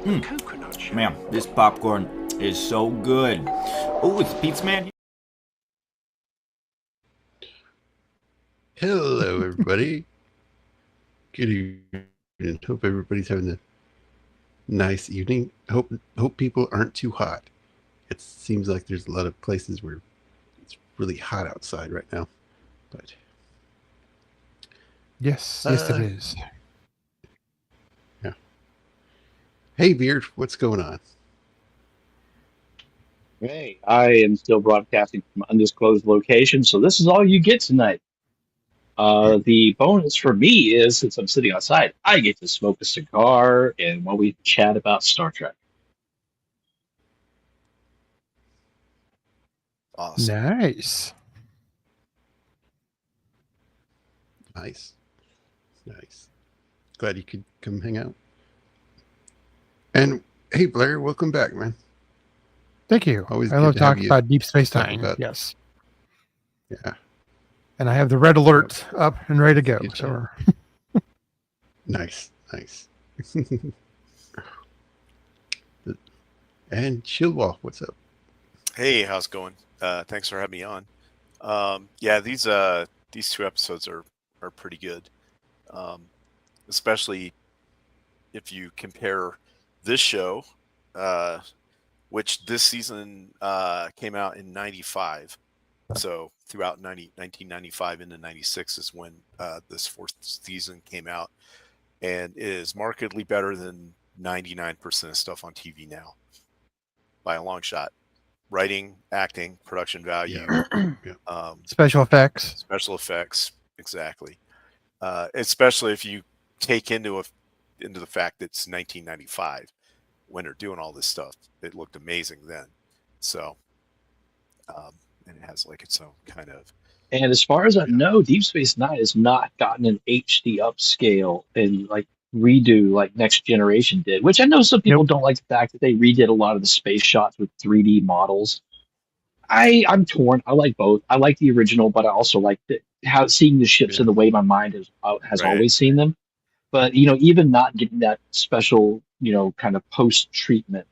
Man, this popcorn is so good. Oh, it's Pizza Man. Hello, everybody. Good evening. Hope everybody's having a nice evening. Hope people aren't too hot. It seems like there's a lot of places where it's really hot outside right now. But yes, it is. Yeah. Hey, Beard, what's going on? Hey, I am still broadcasting from an undisclosed location, so this is all you get tonight. The bonus for me is, since I'm sitting outside, I get to smoke a cigar and while we chat about Star Trek. Awesome. Nice. Nice. Glad you could come hang out. And hey, Blair, welcome back, man. Thank you. Always I good love to have talking you about Deep Space talk Nine. about- Yes. Yeah. And I have the red alert up and ready to go. Good So job. Nice. And Shieldwall, what's up? Hey, how's it going? Thanks for having me on. Yeah, these two episodes are pretty good, especially if you compare this show, which this season came out in '95. So throughout 1995 into '96 is when this fourth season came out, and is markedly better than 99% of stuff on TV now, by a long shot. Writing, acting, production value, special effects, exactly. Especially if you take into the fact that it's 1995 when they're doing all this stuff. It looked amazing then. So, and it has like its own kind of. And as far as I know, Deep Space Nine has not gotten an HD upscale and like redo like Next Generation did, which I know some people don't like the fact that they redid a lot of the space shots with 3D models. I'm torn. I like both. I like the original, but I also like how seeing the ships in the way my mind has always seen them. But even not getting that special, kind of post treatment,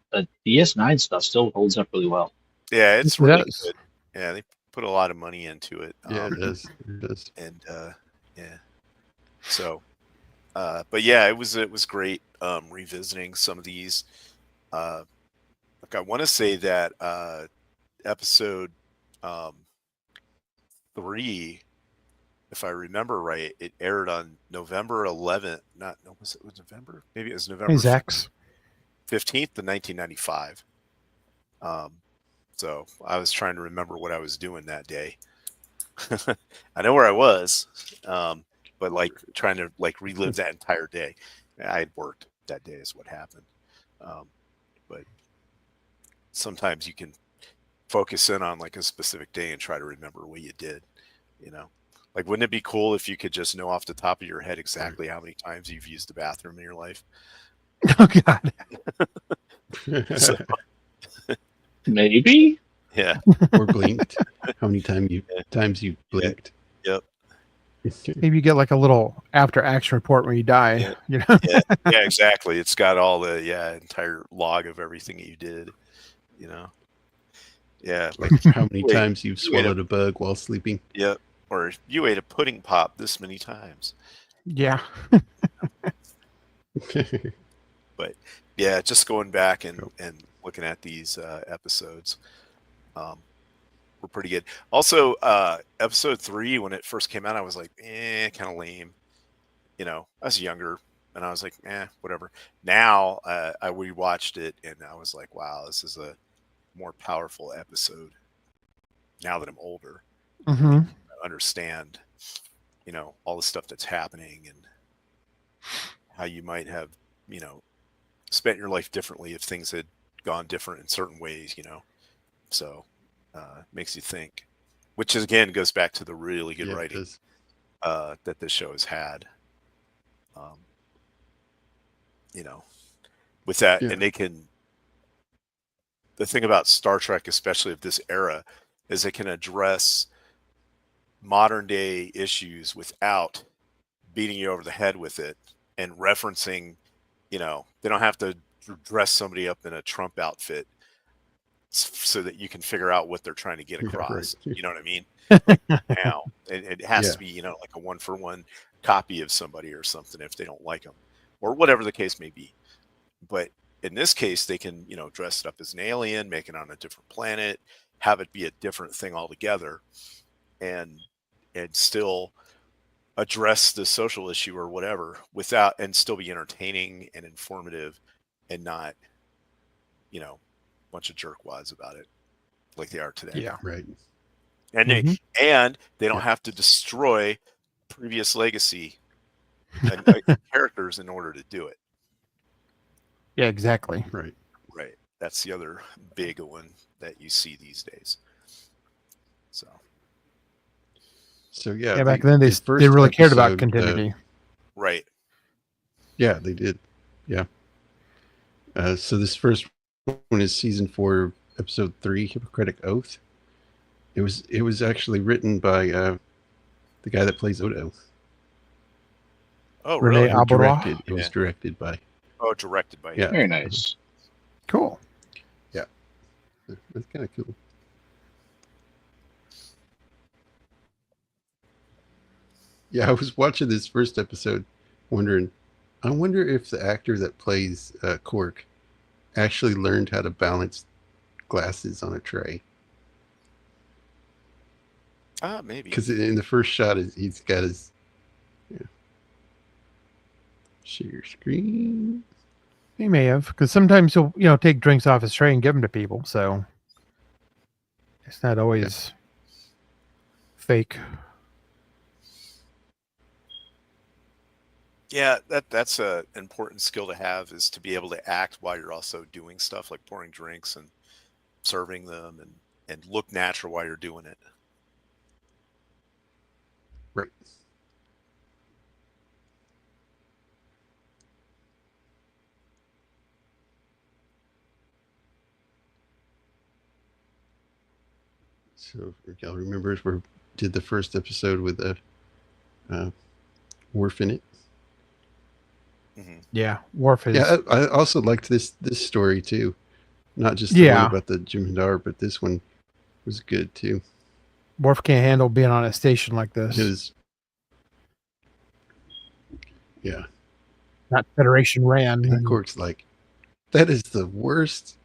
DS9 stuff still holds up really well. Yeah, it's really good. Yeah, they put a lot of money into it. Yeah, it does. And yeah, so, but yeah, it was great revisiting some of these. Like I want to say that episode 3, if I remember right, it aired on November 11th. Was it November? Maybe it was November 15th of 1995. So I was trying to remember what I was doing that day. I know where I was, but like trying to like relive that entire day. I had worked that day is what happened. But sometimes you can focus in on like a specific day and try to remember what you did, like, wouldn't it be cool if you could just know off the top of your head exactly how many times you've used the bathroom in your life? Oh God. So, maybe. Yeah. Or blinked. How many times you blinked? Yep. Maybe you get like a little after action report when you die. Yeah. Yeah, exactly. It's got all the entire log of everything you did. Yeah, like how many times you've swallowed a bug while sleeping. Yep. Or you ate a pudding pop this many times. Yeah. But yeah, just going back and looking at these episodes were pretty good. Also, episode 3, when it first came out, I was like, kind of lame. I was younger and I was like, whatever. Now I rewatched it and I was like, wow, this is a more powerful episode now that I'm older. Mm-hmm. I understand, all the stuff that's happening and how you might have, spent your life differently if things had gone different in certain ways, so makes you think, which is, again, goes back to the really good writing that this show has had, with that. And the thing about Star Trek, especially of this era, is it can address modern day issues without beating you over the head with it and referencing, they don't have to dress somebody up in a Trump outfit so that you can figure out what they're trying to get Yeah, across. right. You know what I mean? Like now, it has Yeah. to be, you know, like a 1-for-1 copy of somebody or something if they don't like them, or whatever the case may be. But in this case, they can, you know, dress it up as an alien, make it on a different planet, have it be a different thing altogether, and still address the social issue or whatever without, and still be entertaining and informative, and not, you know, a bunch of jerkwads about it like they are today. Yeah. Right. And Mhm. they don't Yeah. have to destroy previous legacy and characters in order to do it. Yeah, exactly. Right. Right. That's the other big one that you see these days. So So yeah. Yeah, back then they first really cared about episode, continuity. right. yeah, they did. Yeah. So this first one is season 4, episode 3, Hippocratic Oath. It was actually written by the guy that plays Odo. Oh, Renee really? Al- And directed. Albaroth? It was Yeah. directed by. Oh, directed by Yeah. him. Very nice. Cool. That's kind of cool. Yeah, I was watching this first episode, wondering, I wonder if the actor that plays Cork actually learned how to balance glasses on a tray. Maybe. Because in the first shot, he's got his share screen. He may have, because sometimes he'll take drinks off his tray and give them to people. So it's not always fake. Yeah, that's a important skill to have, is to be able to act while you're also doing stuff like pouring drinks and serving them, and look natural while you're doing it. Right. So if y'all remember, we did the first episode with Worf in it. Mm-hmm. Yeah, Worf is. Yeah, I also liked this story too. Not just the one Yeah. about the Jem'Hadar, but this one was good too. Worf can't handle being on a station like this. It was, yeah. Not Federation ran. And Cork's like, that is the worst.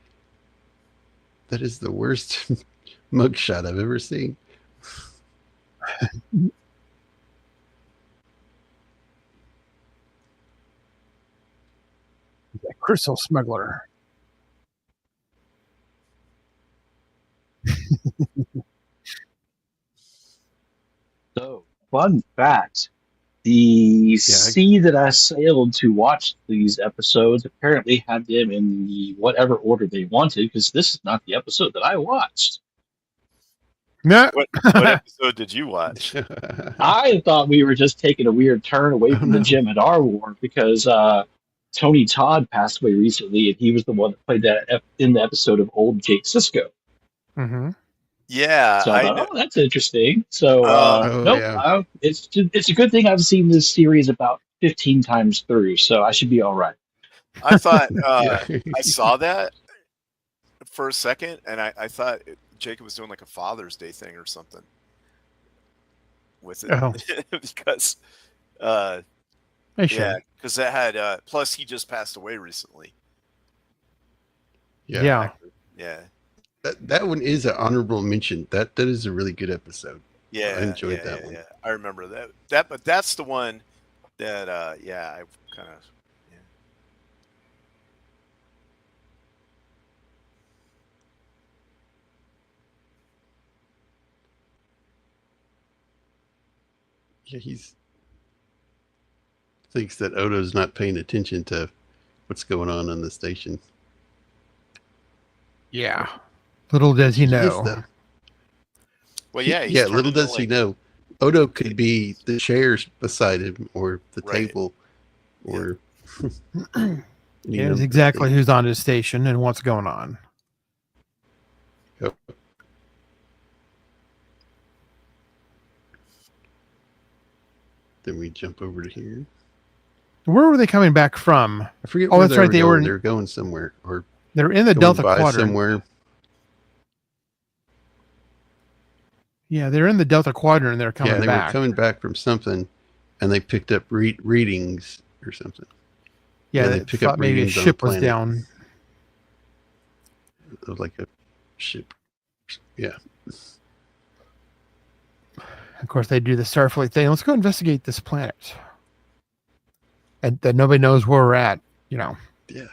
That is the worst mugshot I've ever seen. The crystal smuggler. So, fun fact: the sea that I sailed to watch these episodes apparently had them in the whatever order they wanted, because this is not the episode that I watched. No. What episode did you watch? I thought we were just taking a weird turn away from the Jem'Hadar War, because Tony Todd passed away recently, and he was the one that played that in the episode of Old Jake Sisko. Mm-hmm. Yeah, So I thought, that's interesting. So it's a good thing I've seen this series about 15 times through, so I should be all right. I thought I saw that for a second, and I thought Jacob was doing like a Father's Day thing or something with it, because because that had plus he just passed away recently. Yeah. Yeah. That one is an honorable mention. That is a really good episode. Yeah, I enjoyed that one. Yeah. I remember that. But that's the one that I kind of. Yeah, thinks that Odo's not paying attention to what's going on the station. Yeah. Little does he know. Well, yeah. Little does he know. Odo could be the chairs beside him, or the table, or. He knows exactly who's on his station and what's going on. Yep. Then we jump over to here. Where were they coming back from? I forget. Oh, where that's right. They were. They were going somewhere, or They're in the going Delta by Quadrant. somewhere. Yeah, they're in the Delta Quadrant and they're coming Yeah, they back. were coming back from something, and they picked up readings or something. Yeah, they they pick thought up maybe a readings on the ship was planet. down. Like a ship. Yeah. Of course, they do the Starfleet thing. Let's go investigate this planet. And that nobody knows where we're at, you know. Yeah.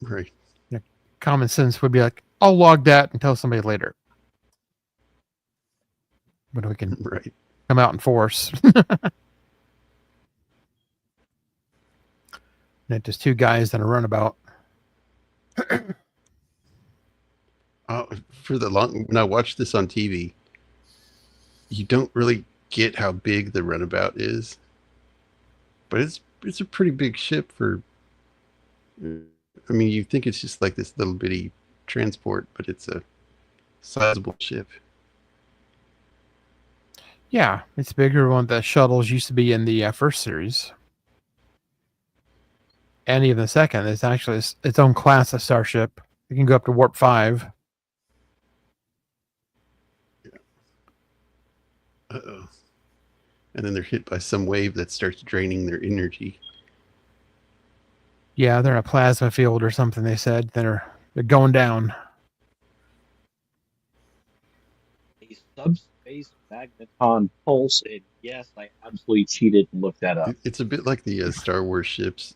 Right. Common sense would be like, I'll log that and tell somebody later. But we can Right. come out in force. Not just two guys in a runabout. For the long, when I watched this on TV, you don't really get how big the runabout is, but it's a pretty big ship for. I mean, you think it's just like this little bitty transport, but it's a sizable ship. Yeah, it's bigger than the shuttles used to be in the first series. And even the second, it's actually its own class of starship. It can go up to warp 5. Uh-oh. And then they're hit by some wave that starts draining their energy. Yeah, they're in a plasma field or something, they said. They're going down. A subspace magneton pulse, and yes, I absolutely cheated and looked that up. It's a bit like the Star Wars ships.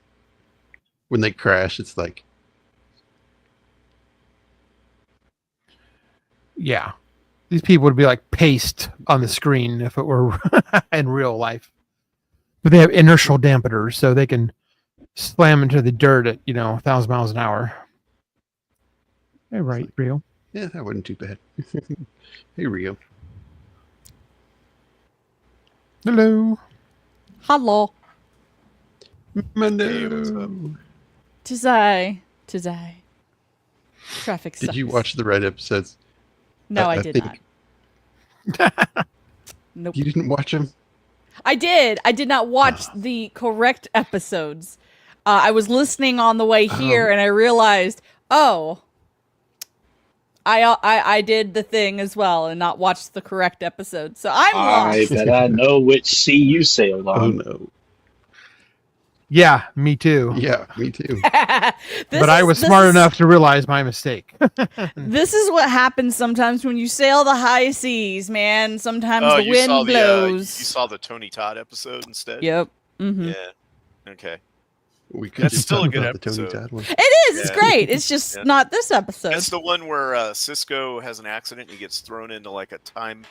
When they crash, it's like... Yeah. These people would be like paste on the screen if it were in real life. But they have inertial dampeners, so they can slam into the dirt at, 1,000 miles an hour. Hey, right, Rio. Yeah, that wasn't too bad. Hey, Rio. Hello. Hello. Mando. Hey, what's up? Today. Traffic sucks. Did you watch the right episodes? No, I did not. Nope. You didn't watch them? I did. I did not watch the correct episodes. I was listening on the way here, and I realized, I did the thing as well and not watched the correct episode. So I'm I lost. bet I know which sea you sailed Oh, on. no. Yeah, me too. Yeah, me too. But I was smart enough to realize my mistake. This is what happens sometimes when you sail the high seas, man. Sometimes the you wind saw blows. you saw the Tony Todd episode instead? Yep. Mm-hmm. Yeah. Okay. We could That's just still talk a good about the Tony episode. Todd one. It is. It's Yeah. great. It's just Yeah. not this episode. It's the one where Cisco has an accident. He gets thrown into like a time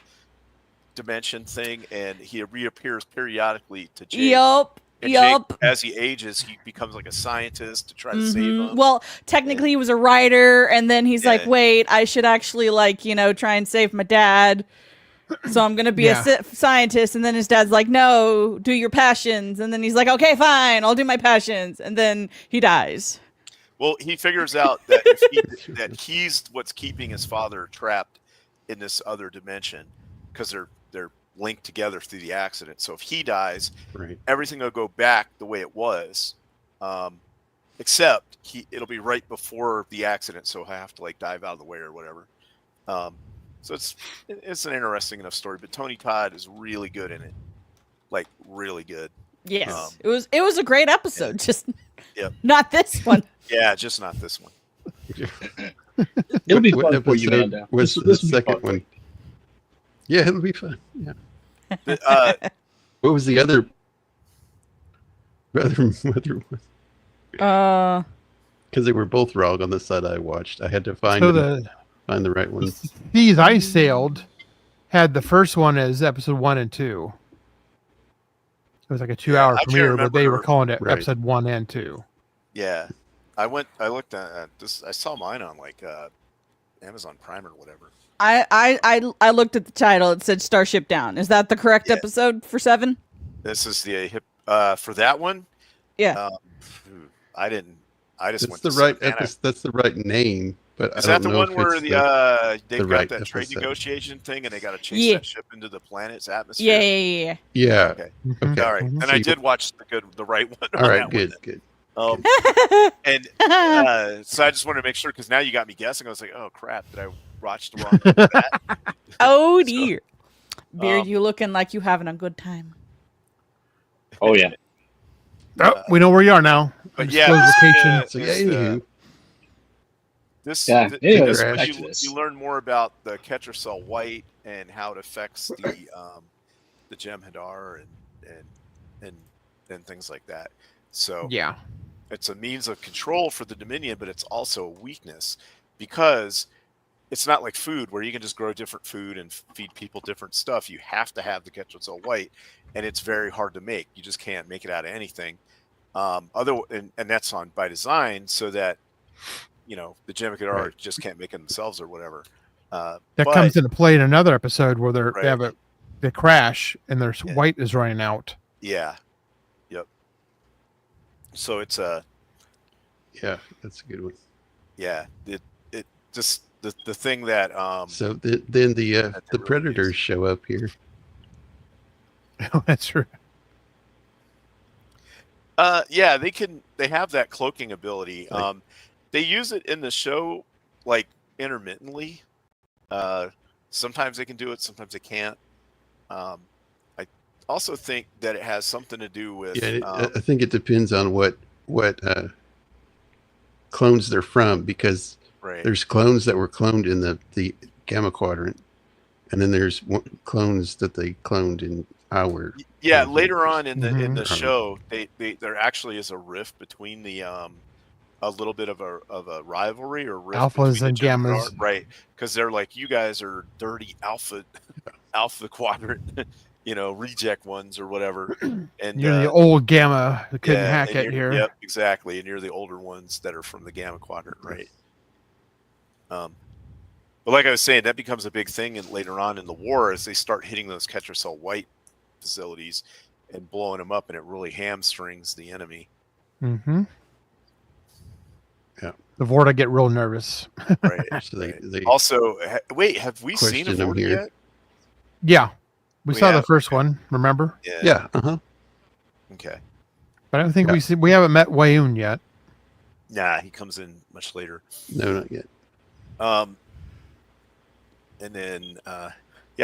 dimension thing, and he reappears periodically to Jake. Yup. And Yup. Jake, as he ages, he becomes like a scientist to try to save him. Well, technically he was a writer, and then he's like, Yeah. wait, I should actually try and save my dad. So I'm going to be a scientist. And then his dad's like, no, do your passions. And then he's like, okay, fine, I'll do my passions. And then he dies. Well, he figures out that that he's what's keeping his father trapped in this other dimension because they're linked together through the accident. So if he dies, Right. everything will go back the way it was, except it'll be right before the accident, so he'll have to dive out of the way or whatever. So it's an interesting enough story. But Tony Todd is really good in it, really good. Yes, it was a great episode. Just Yep. not this one. Yeah, just not this one. It'll be What fun for you, episode Mando. was This the will be second fun. one? Yeah, it'll be fun. Yeah. The, What was the other one? Because they were both wrong on the side I watched. I had to find the right one. These I sailed had the first one as episode 1 and 2. It was like a 2-hour I can't premiere, but they were remember. calling it Right. episode 1 and 2. yeah, I looked at this. I saw mine on Amazon Prime or whatever. I looked at the title. It said Starship Down. Is that the correct Yeah. episode for 7? This is the for that one. Yeah. I didn't. I just That's went. the to right Savannah. episode. That's the right name. but Is I that don't the know one if where it's they've got right that trade episode. negotiation thing and they got to chase Yeah. that ship into the planet's atmosphere? Yeah. Yeah. Okay. Mhm. Okay. All right. Mhm. And So I you- did watch the right one. All on right. that Good. one. Good. And so I just wanted to make sure because now you got me guessing. I was like, oh crap, did I watch the wrong one for that? Oh So, dear. Beard, you looking like you having a good time. Oh yeah. Oh, we know where you are now. But Undisclosed yeah, location. So yeah. Anywho, Yeah, anyways, this back one to this. you learn more about the ketracel white and how it affects the Jem'Hadar and things like that. So Yeah. it's a means of control for the Dominion, but it's also a weakness because it's not like food where you can just grow different food and feed people different stuff. You have to have the ketracel white, and it's very hard to make. You just can't make it out of anything. And that's on by design so that the Jem'Hadar just can't make it themselves or whatever. That comes into play in another episode where Right. they crash and their Yeah. white is running out. Yeah. Yep. So it's yeah, that's a good one. it just the thing that So then the that really predators is. show up here. That's true. yeah, they have that cloaking ability. Like- They use it in the show like intermittently. Sometimes they can do it, sometimes they can't. I also think that it has something to do with Yeah, I think it depends on what clones they're from, because right. there's clones that were cloned in the Gamma Quadrant, and then there's clones that they cloned in our. Yeah, later on in the Mhm. show, there actually is a rift between the a little bit of a rivalry or rift Alphas between and the Jem'Hadar, gammas. right? Because they're like, you guys are dirty alpha quadrant, reject ones or whatever, and You're the old gamma that couldn't yeah, hack and it you're- here. Yep, exactly, and you're the older ones that are from the Gamma Quadrant, right? But like I was saying, that becomes a big thing, and later on in the war, as they start hitting those ketracel white facilities and blowing them up, and it really hamstrings the enemy. Mm-hmm. Yeah. The Vorta get real nervous. Right. So they Also, wait, have we seen a Question them Vorta here. yet? Yeah. We We saw the have, first okay. one, remember? yeah, Okay. But I don't think Yeah. we haven't met Wayoon yet. Nah, he comes in much later. no, not yet. And then a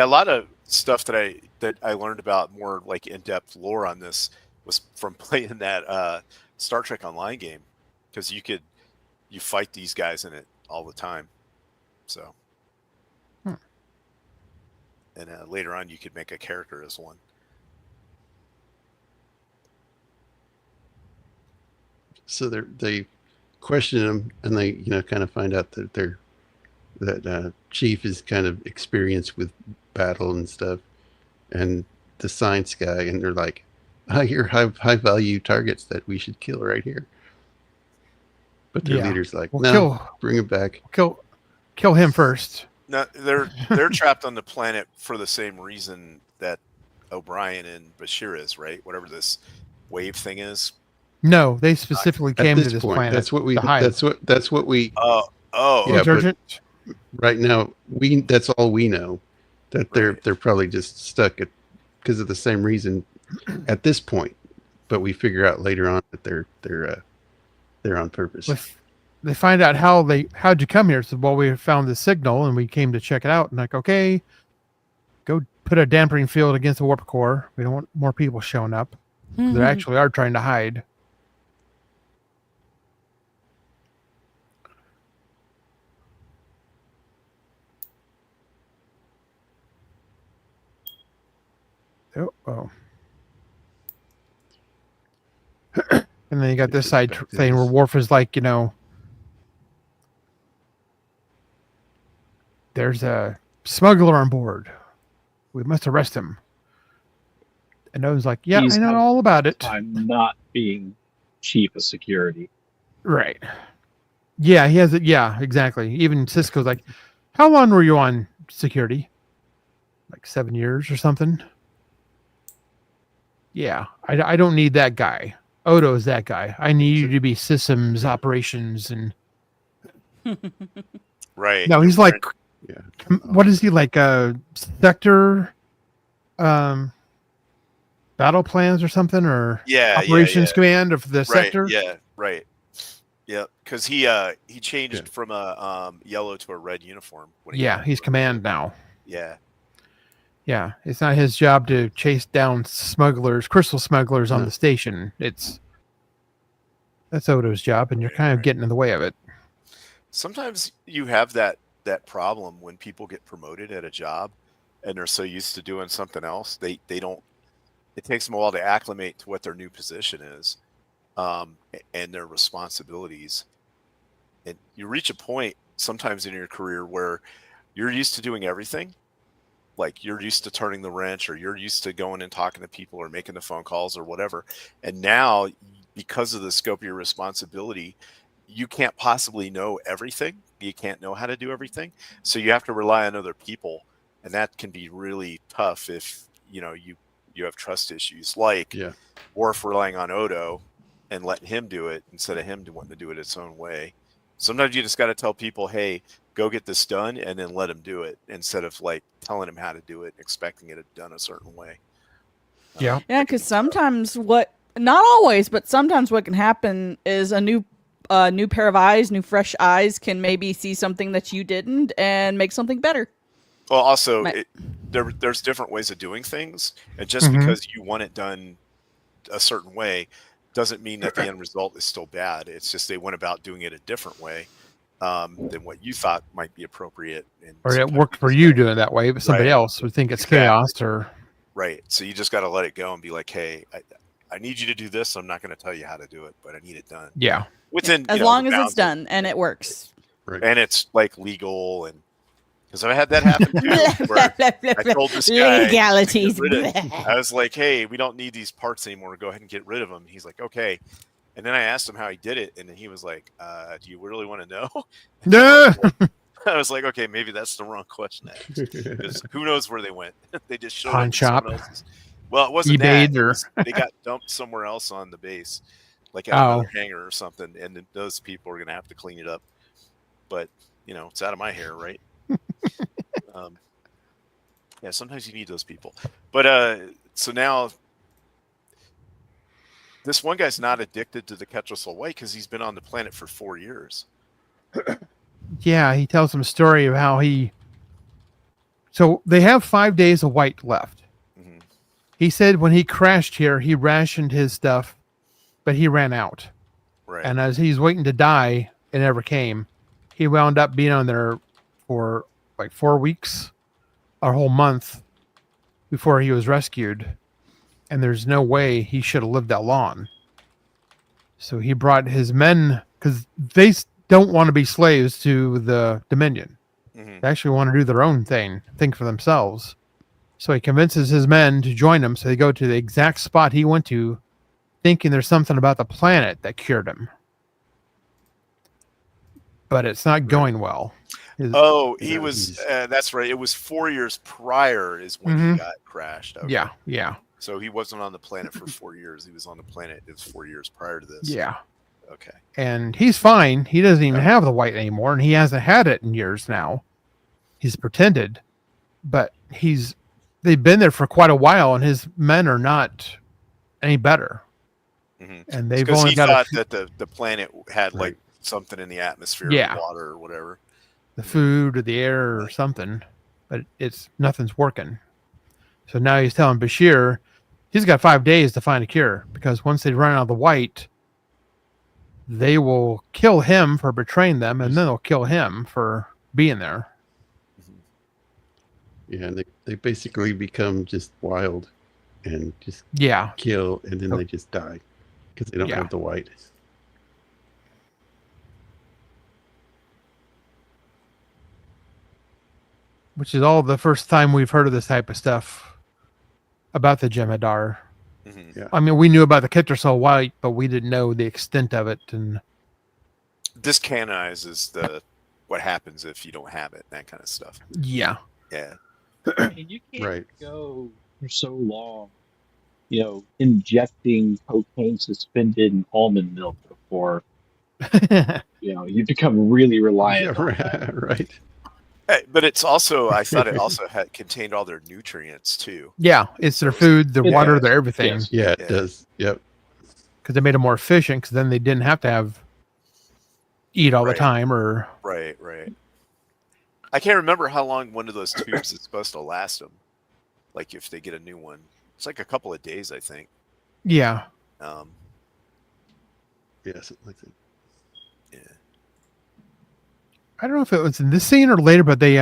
lot of stuff that I learned about more like in-depth lore on this was from playing that Star Trek Online game, because you fight these guys in it all the time. So and later on you could make a character as one. So they question them, and they kind of find out that that Chief is kind of experienced with battle and stuff, and the science guy, and they're like, "I hear high value targets that we should kill right here." But their Yeah. leader's like, We'll "No, bring him back." kill him first. No, they're trapped on the planet for the same reason that O'Brien and Bashir is, right? Whatever this wave thing is. No, they specifically came to this point, planet. that's what we. to hide. That's what we. Oh, Yeah, but- Insurgent? Right now, that's all we know. That Right. they're probably just stuck because of the same reason at this point. But we figure out later on that they're on purpose. They find out how'd you come here? So, well, we found the signal and we came to check it out. And like, okay, go put a dampering field against the warp core. We don't want more people showing up. They actually are trying to hide. Oh. And then you got this side Back to thing where this. Worf is like, there's a smuggler on board. We must arrest him. And Owen's like, yeah, He's I know having all about it. I'm not being chief of security. Right. Yeah, he has it. Yeah, exactly. Even Cisco's like, how long were you on security? Like 7 years or something? Yeah, I don't need that guy. Odo's that guy. I need you to be systems operations and Right. No, he's like, Yeah. what is he like? Sector, battle plans or something, or operations command of the Right. sector. Yeah. Right. Yeah. Because he changed from a yellow to a red uniform. When he got He's promoted. command now. Yeah. Yeah, it's not his job to chase down smugglers, crystal smugglers on the station. That's Odo's job, and you're kind of getting in the way of it. Sometimes you have that problem when people get promoted at a job and they're so used to doing something else, they don't. It takes them a while to acclimate to what their new position is, and their responsibilities. And you reach a point sometimes in your career where you're used to doing everything. Like you're used to turning the wrench, or you're used to going and talking to people or making the phone calls or whatever. And now, because of the scope of your responsibility, you can't possibly know everything. You can't know how to do everything. So you have to rely on other people. And that can be really tough if, you have trust issues, like Worf relying on Odo and letting him do it instead of him wanting to do it its own way. Sometimes you just got to tell people, hey, go get this done, and then let him do it instead of like telling him how to do it, expecting it done a certain way. Yeah, because sometimes not always, but sometimes what can happen is a new pair of eyes, new fresh eyes can maybe see something that you didn't and make something better. Well, also, there's different ways of doing things, and just because you want it done a certain way doesn't mean that the end result is still bad. It's just they went about doing it a different way than what you thought might be appropriate. And or it worked for you doing it that way, but somebody else would think it's chaos. Or right. So you just got to let it go and be like, hey, I need you to do this. I'm not going to tell you how to do it, but I need it done. Yeah. Within as long as it's done and it works. Right. And it's like legal, and because I had that happen too, where I told this guy, legalities. I was like, hey, we don't need these parts anymore. Go ahead and get rid of them. He's like, okay. And then I asked him how he did it, and then he was like, do you really want to know? No. I was like, okay, maybe that's the wrong question. Because who knows where they went? They just showed Pawn up shop. Well, it wasn't eBay that. They got dumped somewhere else on the base, like at another hangar or something, and then those people are going to have to clean it up. But, it's out of my hair, right? Yeah, sometimes you need those people. But so now this one guy's not addicted to the ketracel white because he's been on the planet for 4 years. Yeah, he tells them a story of how so they have 5 days of white left. Mm-hmm. He said when he crashed here, he rationed his stuff, but he ran out. Right. And as he's waiting to die, it never came. He wound up being on there for like 4 weeks, a whole month before he was rescued. And there's no way he should have lived that long. So he brought his men, because they don't want to be slaves to the Dominion. Mm-hmm. They actually want to do their own thing, think for themselves. So he convinces his men to join him. So they go to the exact spot he went to, thinking there's something about the planet that cured him. But it's not going well. He was, that's right. It was 4 years prior is when he got crashed. Okay. Yeah. So he wasn't on the planet for 4 years. He was on the planet. It was 4 years prior to this. Yeah. Okay. And he's fine. He doesn't even have the white anymore, and he hasn't had it in years now. He's pretended, but they've been there for quite a while, and his men are not any better. Mm-hmm. And they've because only he got thought that the planet had like something in the atmosphere, or water or whatever, the food or the air or something, but nothing's working. So now he's telling Bashir he's got 5 days to find a cure, because once they run out of the white, they will kill him for betraying them, and then they'll kill him for being there. Yeah, and they basically become just wild and just kill, and then they just die because they don't have the white. Which is all the first time we've heard of this type of stuff about the Jem'Hadar. Mm-hmm. Yeah. I mean, we knew about the ketracel white, but we didn't know the extent of it. And this canonizes what happens if you don't have it, that kind of stuff. Yeah. And you can't go for so long, injecting cocaine suspended in almond milk before You know, you become really reliant. Yeah, on that. right. Hey, but it's also, I thought it also contained all their nutrients too. Yeah, it's their food, their It water, does, their everything. yes. Yeah, it Yeah. does. Yep. Because they made them more efficient. Because then they didn't have to eat all the Right. time. Or Right. I can't remember how long one of those tubes is supposed to last them. Like if they get a new one, it's like a couple of days, I think. yeah, Um, Yeah, something like that. yeah. I don't know if it was in this scene or later, but they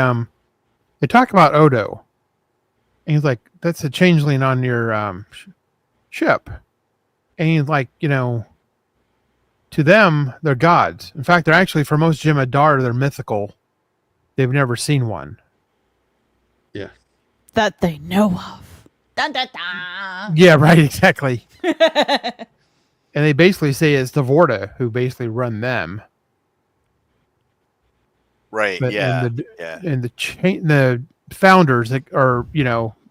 talk about Odo, and he's like, "That's a changeling on your ship," and he's like, to them they're gods. In fact, they're actually, for most Jem'Hadar, they're mythical. They've never seen one. Yeah. That they know of. Dun, dun, dun. Yeah, right, exactly. And they basically say it's the Vorta who basically run them. Right. But, Yeah. And Yeah. the founders that are,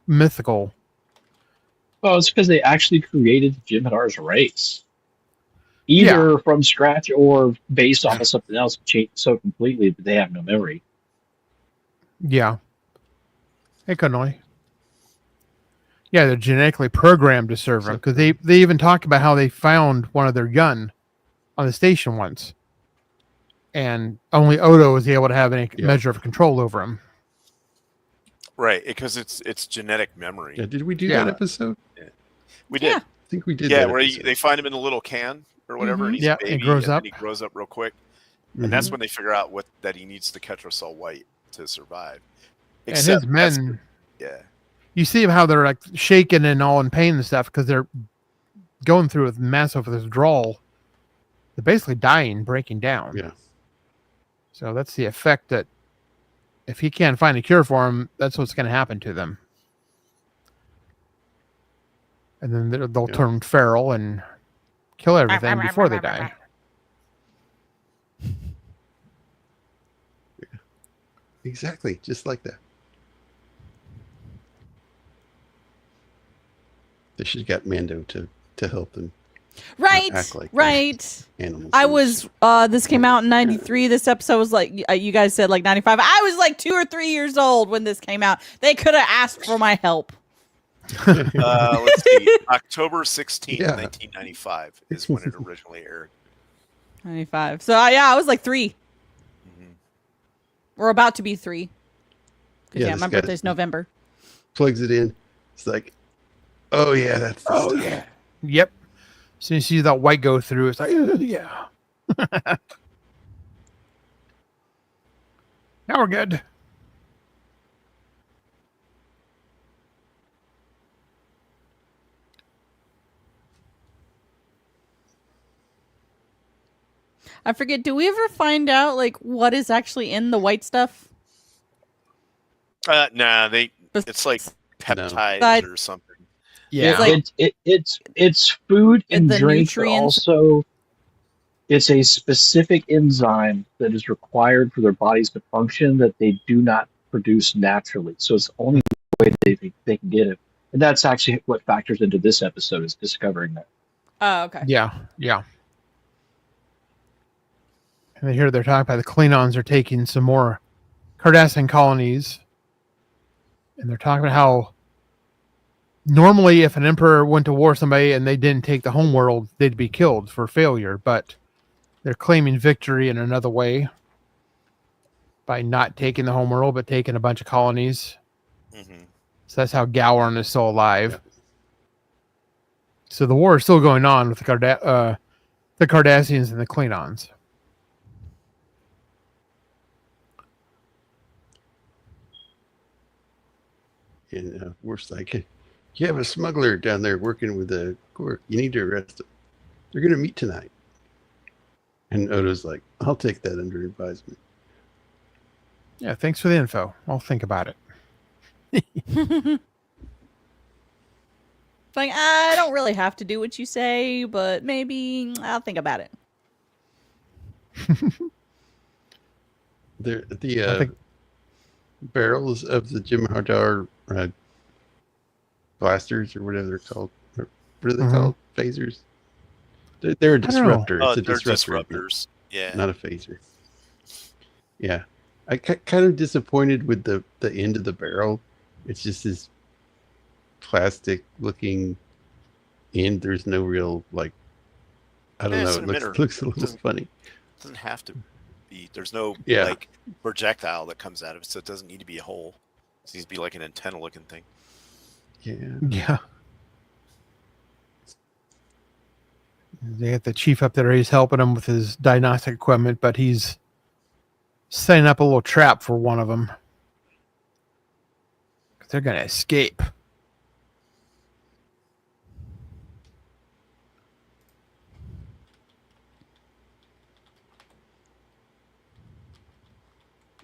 mythical. Well, it's because they actually created Jem'Hadar's race, either from scratch or based off of something else, changed so completely that they have no memory. Yeah. It couldn't only. Yeah, they're genetically programmed to serve them because they even talk about how they found one of their gun on the station once, and only Odo was able to have any measure of control over him. Right, because it's genetic memory. Yeah, did we do that episode? We did. Yeah. I think we did. Yeah, that where episode. they find him in a little can or whatever, and he's a baby, it grows and up. then he grows up real quick, Mhm. and that's when they figure out that he needs the ketracel white to survive. And his men, yeah, you see how they're like shaking and all in pain and stuff because they're going through a massive withdrawal. They're basically dying, breaking down. Yeah. So that's the effect that if he can't find a cure for them, that's what's going to happen to them. And then they'll turn feral and kill everything before they die. Exactly, just like that. They should have got Mando to help them. Right, act like right. Animals. I was, this came out in 93. This episode was like, you guys said like 95. I was like 2 or 3 years old when this came out. They could have asked for my help. let's see, October 16th, Yeah. 1995 is when it originally aired. 95. So, I was like 3. Mhm. We're about to be 3. Because, Yeah, my this guy- birthday's November. Plugs it in. It's like, oh yeah, that's the stuff. Yep. As soon as you see that white go through, it's like, yeah. Now we're good. I forget, do we ever find out, like, what is actually in the white stuff? Nah, it's like peptides Side- or something. Yeah. It's food and The drink, but nutrients. also it's a specific enzyme that is required for their bodies to function that they do not produce naturally. So it's the only way they can get it. And that's actually what factors into this episode, is discovering that. Oh, okay. Yeah. And here they're talking about the Klingons are taking some more Cardassian colonies. And they're talking about how normally if an emperor went to war with somebody and they didn't take the homeworld, they'd be killed for failure. But they're claiming victory in another way by not taking the homeworld, but taking a bunch of colonies. Mm-hmm. So that's how Gowron is still alive. So the war is still going on with the Cardassians and the Klingons. And Worf's like, you have a smuggler down there working with the court. You need to arrest him. They're going to meet tonight. And Odo's like, I'll take that under advisement. Yeah, thanks for the info. I'll think about it. It's like, I don't really have to do what you say, but maybe I'll think about it. The barrels of the Jem'Hadar blasters, or whatever they're called. What are they called? Phasers? They're a disruptor. Oh, It's a they're disruptor. disruptors. Yeah. Not a phaser. Yeah. I kind of disappointed with the end of the barrel. It's just this plastic looking end. There's no real, like, I don't know. It looks a little funny. It doesn't have to be. There's no Yeah. like projectile that comes out of it, so it doesn't need to be a hole. It needs to be like an antenna looking thing. Yeah. Yeah. They got the chief up there. He's helping him with his diagnostic equipment, but he's setting up a little trap for one of them. They're going to escape.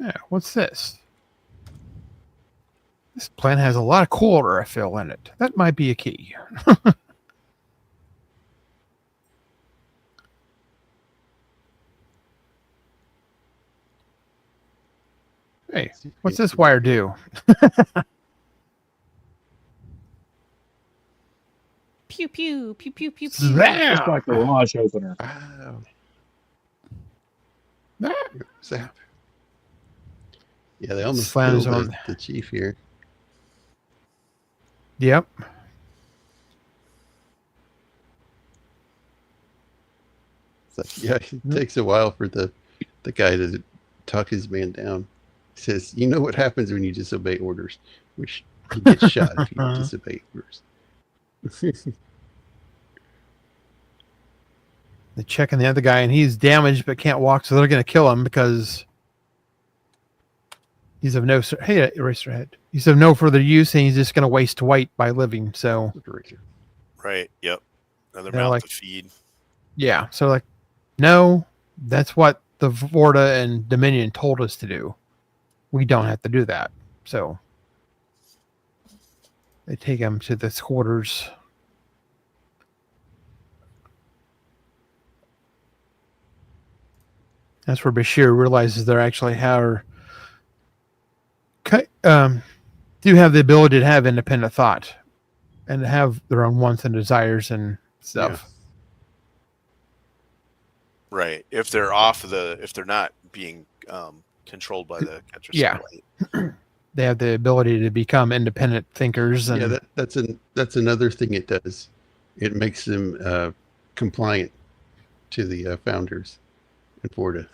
Yeah, what's this? This plant has a lot of chlorophyll in it. That might be a key. Hey, what's this wire do? Pew pew pew pew pew pew. Zap! It's like a garage opener. Wow. Zap. Yeah, they almost Slams killed on the chief here. Yep. It's like, yeah, it takes a while for the guy to talk his man down. He says, "You know what happens when you disobey orders?" Which he gets shot if you disobey orders. They're checking the other guy, and he's damaged but can't walk, so they're going to kill him because he's of no. Hey, Eraserhead. He's of no further use, and he's just going to waste white by living. So, Right. Yep. Another They're mouth like- to feed. yeah. So, like, no, that's what the Vorta and Dominion told us to do. We don't have to do that. So, they take him to the quarters. That's where Bashir realizes they're actually do have the ability to have independent thought and to have their own wants and desires and stuff. Right. If they're if they're not being controlled by the ketracel. Yeah. They have the ability to become independent thinkers. And Yeah, that's another thing it does. It makes them compliant to the founders in Vorta.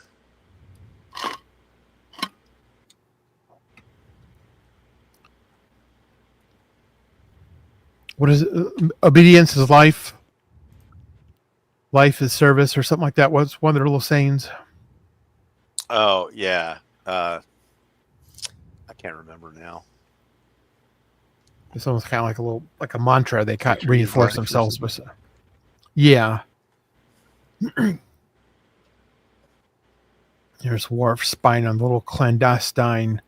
what is it? Obedience is life. Life is service, or something like that. What's one of their little sayings? Oh yeah. I can't remember now. It's almost kind of like a mantra. They kind of Victory is reinforce life or themselves with. Yeah. There's Worf spying on the little clandestine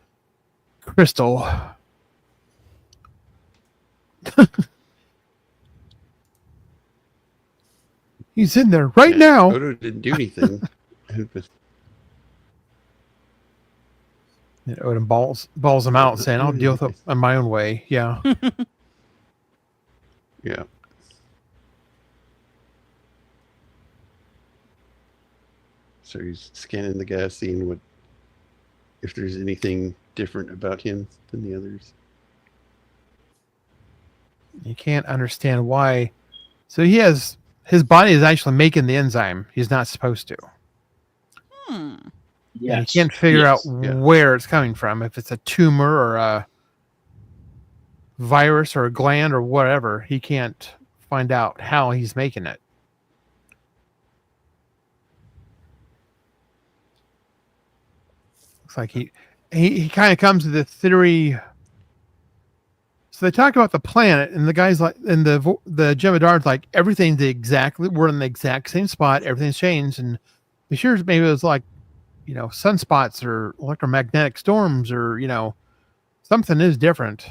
crystal. He's in there right now. Odo didn't do anything. And Odin balls him out, saying, "I'll deal with it in my own way." Yeah. Yeah. So he's scanning the guy, seeing if there's anything different about him than the others. You can't understand why. So his body is actually making the enzyme. He's not supposed to. And he can't figure out where it's coming from. If it's a tumor or a virus or a gland or whatever, he can't find out how he's making it. Looks like he kind of comes to the theory. So they talk about the planet, and the guy's like, and the Jem'Hadar's like, we're in the exact same spot. Everything's changed, and Bashir's maybe it was like, sunspots or electromagnetic storms or something is different.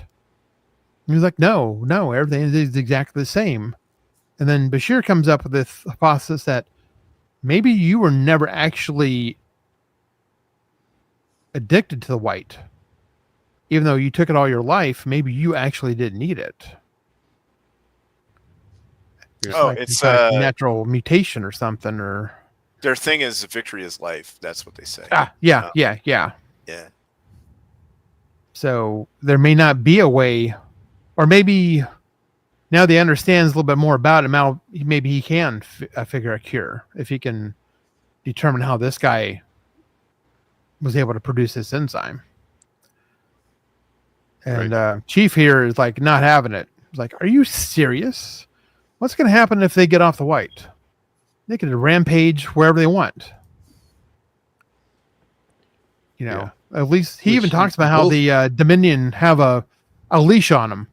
And he's like, no, everything is exactly the same. And then Bashir comes up with this hypothesis that maybe you were never actually addicted to the white. Even though you took it all your life, maybe you actually didn't need it. It's like a natural mutation or something, or Their thing is victory is life. That's what they say. Yeah. Yeah. So there may not be a way, or maybe now that he understands a little bit more about it, now maybe he can figure a cure if he can determine how this guy was able to produce this enzyme. And Chief here is like not having it. He's like, "Are you serious? What's going to happen if they get off the white? They can rampage wherever they want." You know, at least he even talks about how the Dominion have a leash on them.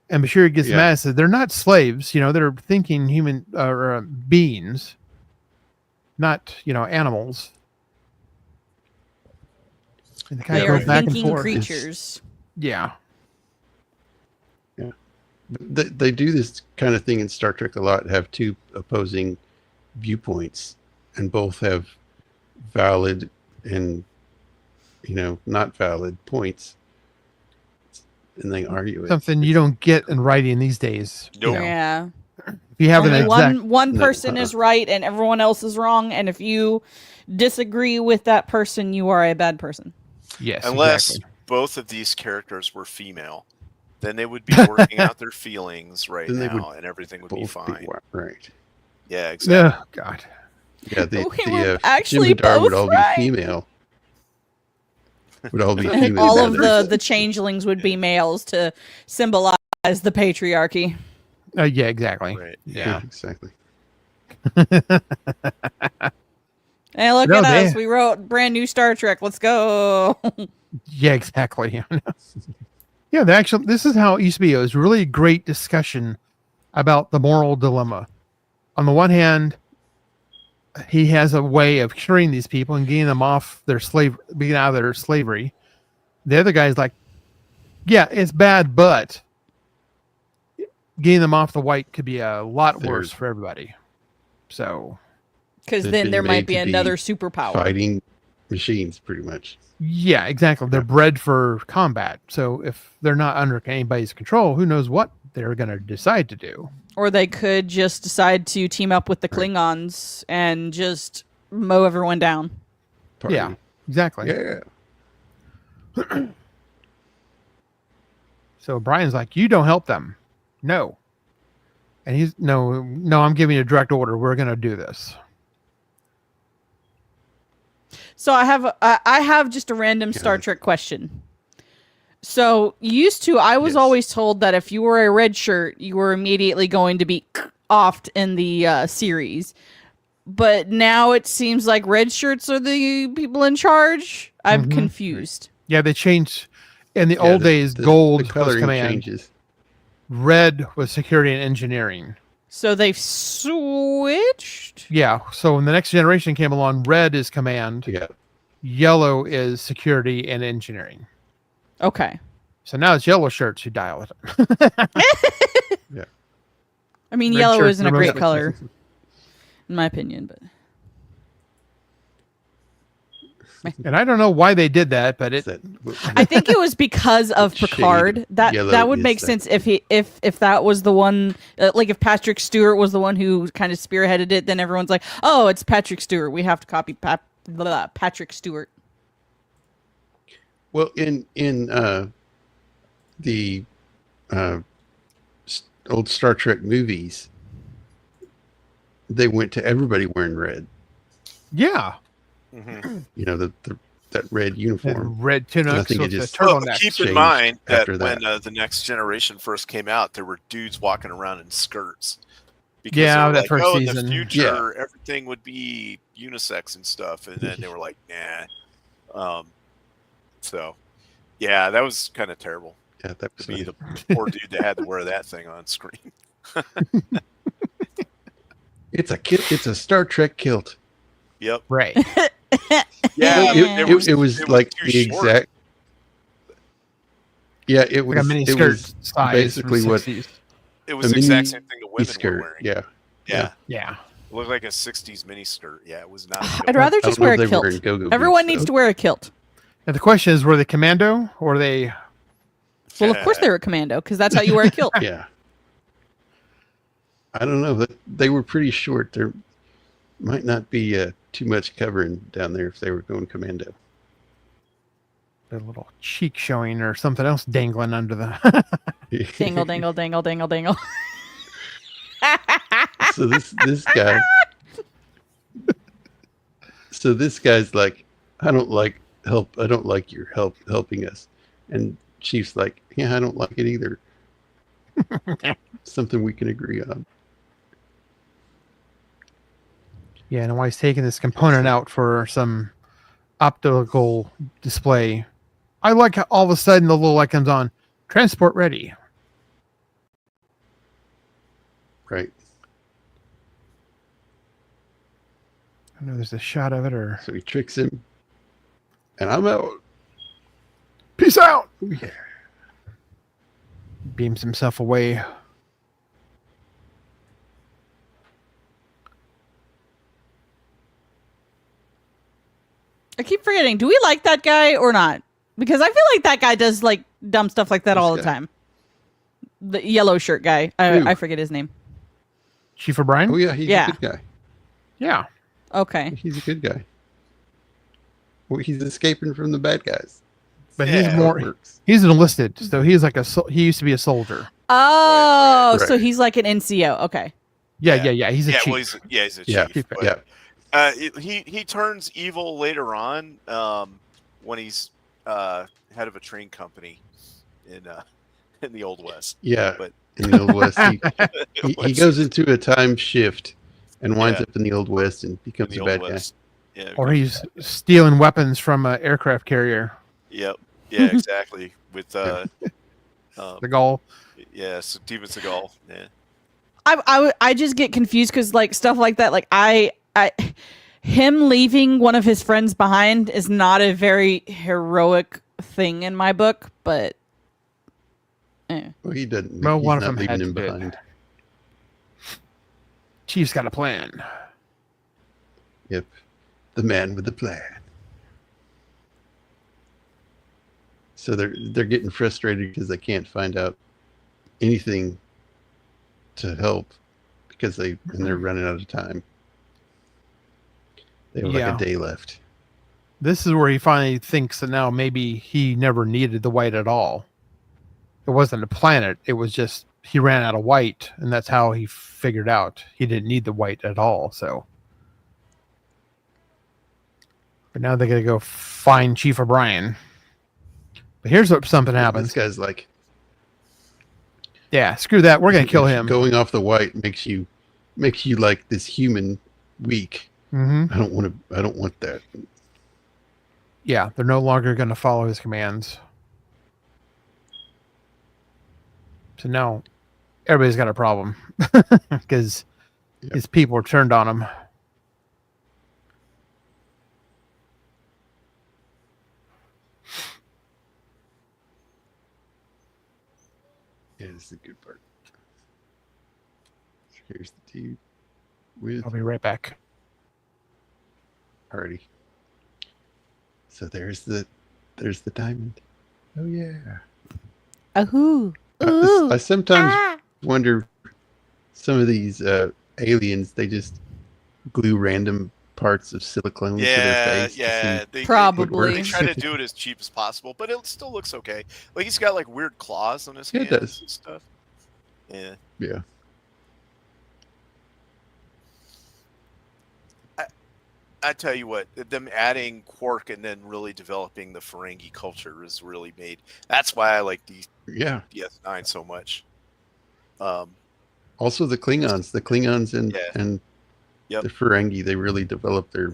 And Bashir gets mad and says, "They're not slaves. You know, they're thinking human beings, not, animals." And the guy They goes are back and thinking forth. creatures. Yeah. They do this kind of thing in Star Trek a lot, have two opposing viewpoints, and both have valid and, not valid points. And they argue it. Something you don't get in writing these days. Nope. Yeah. If you have an Only exact... one person is right and everyone else is wrong, and if you disagree with that person, you are a bad person. Yes, Unless exactly. both of these characters were female, then they would be working out their feelings right now, and everything would be fine. Right. Yeah, exactly. Oh, God. Yeah, the were actually Jem'Hadar would both all right. be female. Would all be female. All of the changelings would be males to symbolize the patriarchy. Yeah, exactly. Right. Yeah. Exactly. Hey, look No, at they- us. We wrote brand new Star Trek. Let's go. Yeah, exactly. Yeah, this is how it used to be. It was really great discussion about the moral dilemma. On the one hand, he has a way of curing these people and getting them off their being out of their slavery. The other guy's like, yeah, it's bad, but getting them off the white could be a lot worse for everybody. So, Because They've then been there might made be to be another superpower. Fighting machines, pretty much. yeah, exactly. They're bred for combat. So if they're not under anybody's control, who knows what they're going to decide to do. Or they could just decide to team up with the Klingons and just mow everyone down. Party. Yeah, exactly. Yeah. So Brian's like, you don't help them. No. And he's no, I'm giving you a direct order. We're going to do this. So I have just a random Star Trek question. So I was always told that if you were a red shirt, you were immediately going to be offed in the series. But now it seems like red shirts are the people in charge. I'm confused. Yeah, they changed. In the old days, gold was coloring command. changes. Red was security and engineering. So they've switched? Yeah. So when the next generation came along, red is command. Yeah. Yellow is security and engineering. Okay. So now it's yellow shirts who dial it. Yeah. I mean, Red yellow shirts isn't are a the great most color, in my opinion, but And I don't know why they did that, but I think it was because of Shade Picard. yellow That would is make that. sense if that was the one, like if Patrick Stewart was the one who kind of spearheaded it. Then everyone's like, "Oh, it's Patrick Stewart. We have to copy Patrick Stewart." Well, in the old Star Trek movies, they went to everybody wearing red. yeah, You know, that red uniform. and red And I tunics think it with the just- Well, turtleneck. keep in changed mind that after when that. the next generation first came out, there were dudes walking around in skirts. Because Yeah, they were that like, first in season. the future, everything would be unisex and stuff. And then they were like, nah. So, yeah, that was kind of terrible Yeah, that to was be the poor dude that had to wear that thing on screen. It's a kilt. It's a Star Trek kilt. Yep. Right. Yeah, It was like too the short. exact. Yeah, it was. Like a mini it skirt was size basically from what 60s. It was a the exact mini same thing the women were skirt. wearing. Yeah. Yeah. Yeah. It looked like a 60s mini skirt. Yeah, it was not. I'd rather I just don't know wear if a they were kilt. wearing go-go Everyone boots, needs though. to wear a kilt. And the question is, were they commando or were they? Well, of course they were commando because that's how you wear a kilt. Yeah. I don't know. They were pretty short. Might not be too much covering down there if they were going commando. Their little cheek showing or something else dangling under the. Dingle, dingle, dingle, dingle, dingle. So this guy. So this guy's like, I don't like help. I don't like your helping us. And Chief's like, yeah, I don't like it either. Something we can agree on. Yeah, and why he's taking this component out for some optical display. I like how all of a sudden the little light comes on. Transport ready. Right. I know there's a shot of it or. So he tricks him. And I'm out. Peace out! Yeah. Beams himself away. I keep forgetting. Do we like that guy or not? Because I feel like that guy does like dumb stuff like that all the time. The yellow shirt guy. I forget his name. Chief O'Brien? Oh, yeah, he's a good guy. Yeah. Okay. He's a good guy. Well, he's escaping from the bad guys. But he's more. He's enlisted, so he's like he used to be a soldier. Oh, Right. so he's like an NCO. Okay. Yeah. He's a chief. Well, he's a chief. Yeah. He turns evil later on when he's head of a train company in the Old West. Yeah, but in the Old West, he goes into a time shift and winds up in the Old West and becomes a bad guy. Yeah, or he's stealing weapons from an aircraft carrier. Yep. Yeah, exactly. With the goal. Yeah, Steven Seagal. Yeah. I just get confused because like stuff like that, like him leaving one of his friends behind is not a very heroic thing in my book, but well, he doesn't. Well, he's one of not them had leaving him to bid. behind. Chief's got a plan. Yep, the man with the plan. So they're getting frustrated because they can't find out anything to help because they're running out of time. They have like a day left. This is where he finally thinks that now maybe he never needed the white at all. It wasn't a planet. It was just he ran out of white, and that's how he figured out he didn't need the white at all. So, but now they got to go find Chief O'Brien. But here's what something happens. This guy's like, yeah, screw that. We're gonna kill him. Going off the white makes you like this human weak. Mm-hmm. I don't want that. Yeah, they're no longer going to follow his commands. So now everybody's got a problem because his people are turned on him. Yeah, this is a good part. Here's the dude with. I'll be right back. Alrighty. So there's the diamond. Oh yeah. Ooh. I sometimes wonder some of these aliens, they just glue random parts of silicone to their face. Yeah, probably. They try to do it as cheap as possible, but it still looks okay. Like he's got like weird claws on his hands and stuff. Yeah. Yeah. I tell you what, them adding Quark and then really developing the Ferengi culture is really made. That's why I like DS9 so much. Also the Klingons and the Ferengi, they really developed their.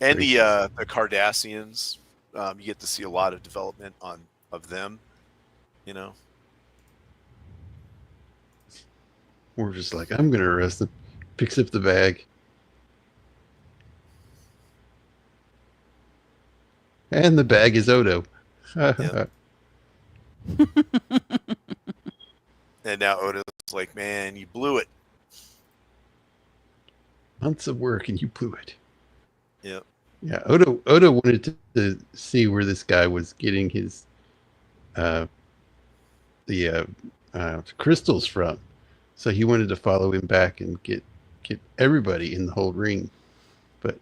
And the Cardassians, you get to see a lot of development of them. You know, We're just like, I'm gonna arrest him. Picks up the bag. And the bag is Odo. And now Odo's like, man, you blew it. Months of work and you blew it. Yep. Yeah, Odo wanted to see where this guy was getting his crystals from. So he wanted to follow him back and get get everybody in the whole ring, but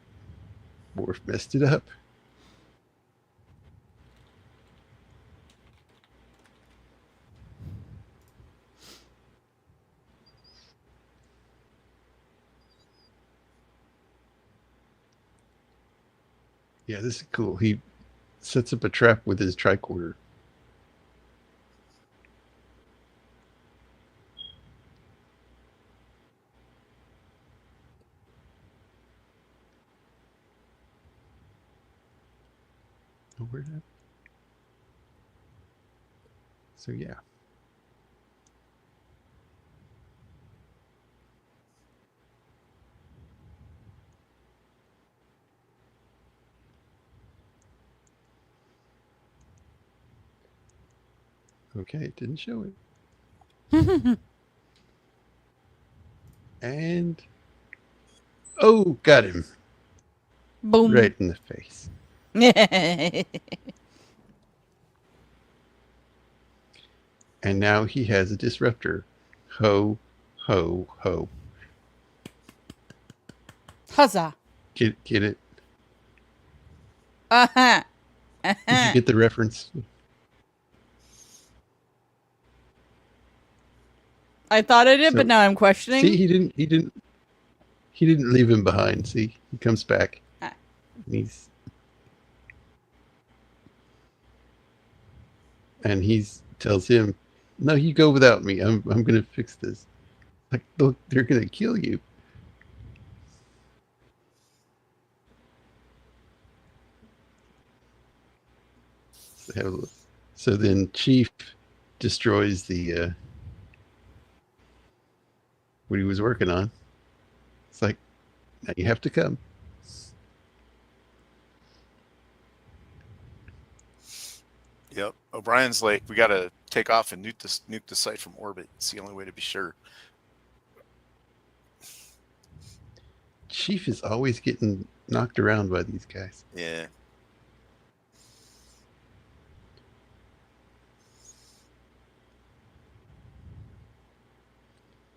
Worf messed it up. Yeah, this is cool. He sets up a trap with his tricorder. Oh, where'd that? So yeah. Okay, it didn't show it. And oh, got him Boom. right in the face. And now he has a disruptor. Ho, ho, ho. Huzzah. Get it? Uh-huh. Did you get the reference? I thought I did, So- but now I'm questioning. See, he didn't leave him behind. See, he comes back. Ah. He tells him, "No, you go without me. I'm gonna fix this." Like, look, they're gonna kill you. So have a look. So then Chief destroys the what he was working on. It's like, now you have to come. Yep. O'Brien's like, we got to take off and nuke the site from orbit. It's the only way to be sure. Chief is always getting knocked around by these guys. Yeah.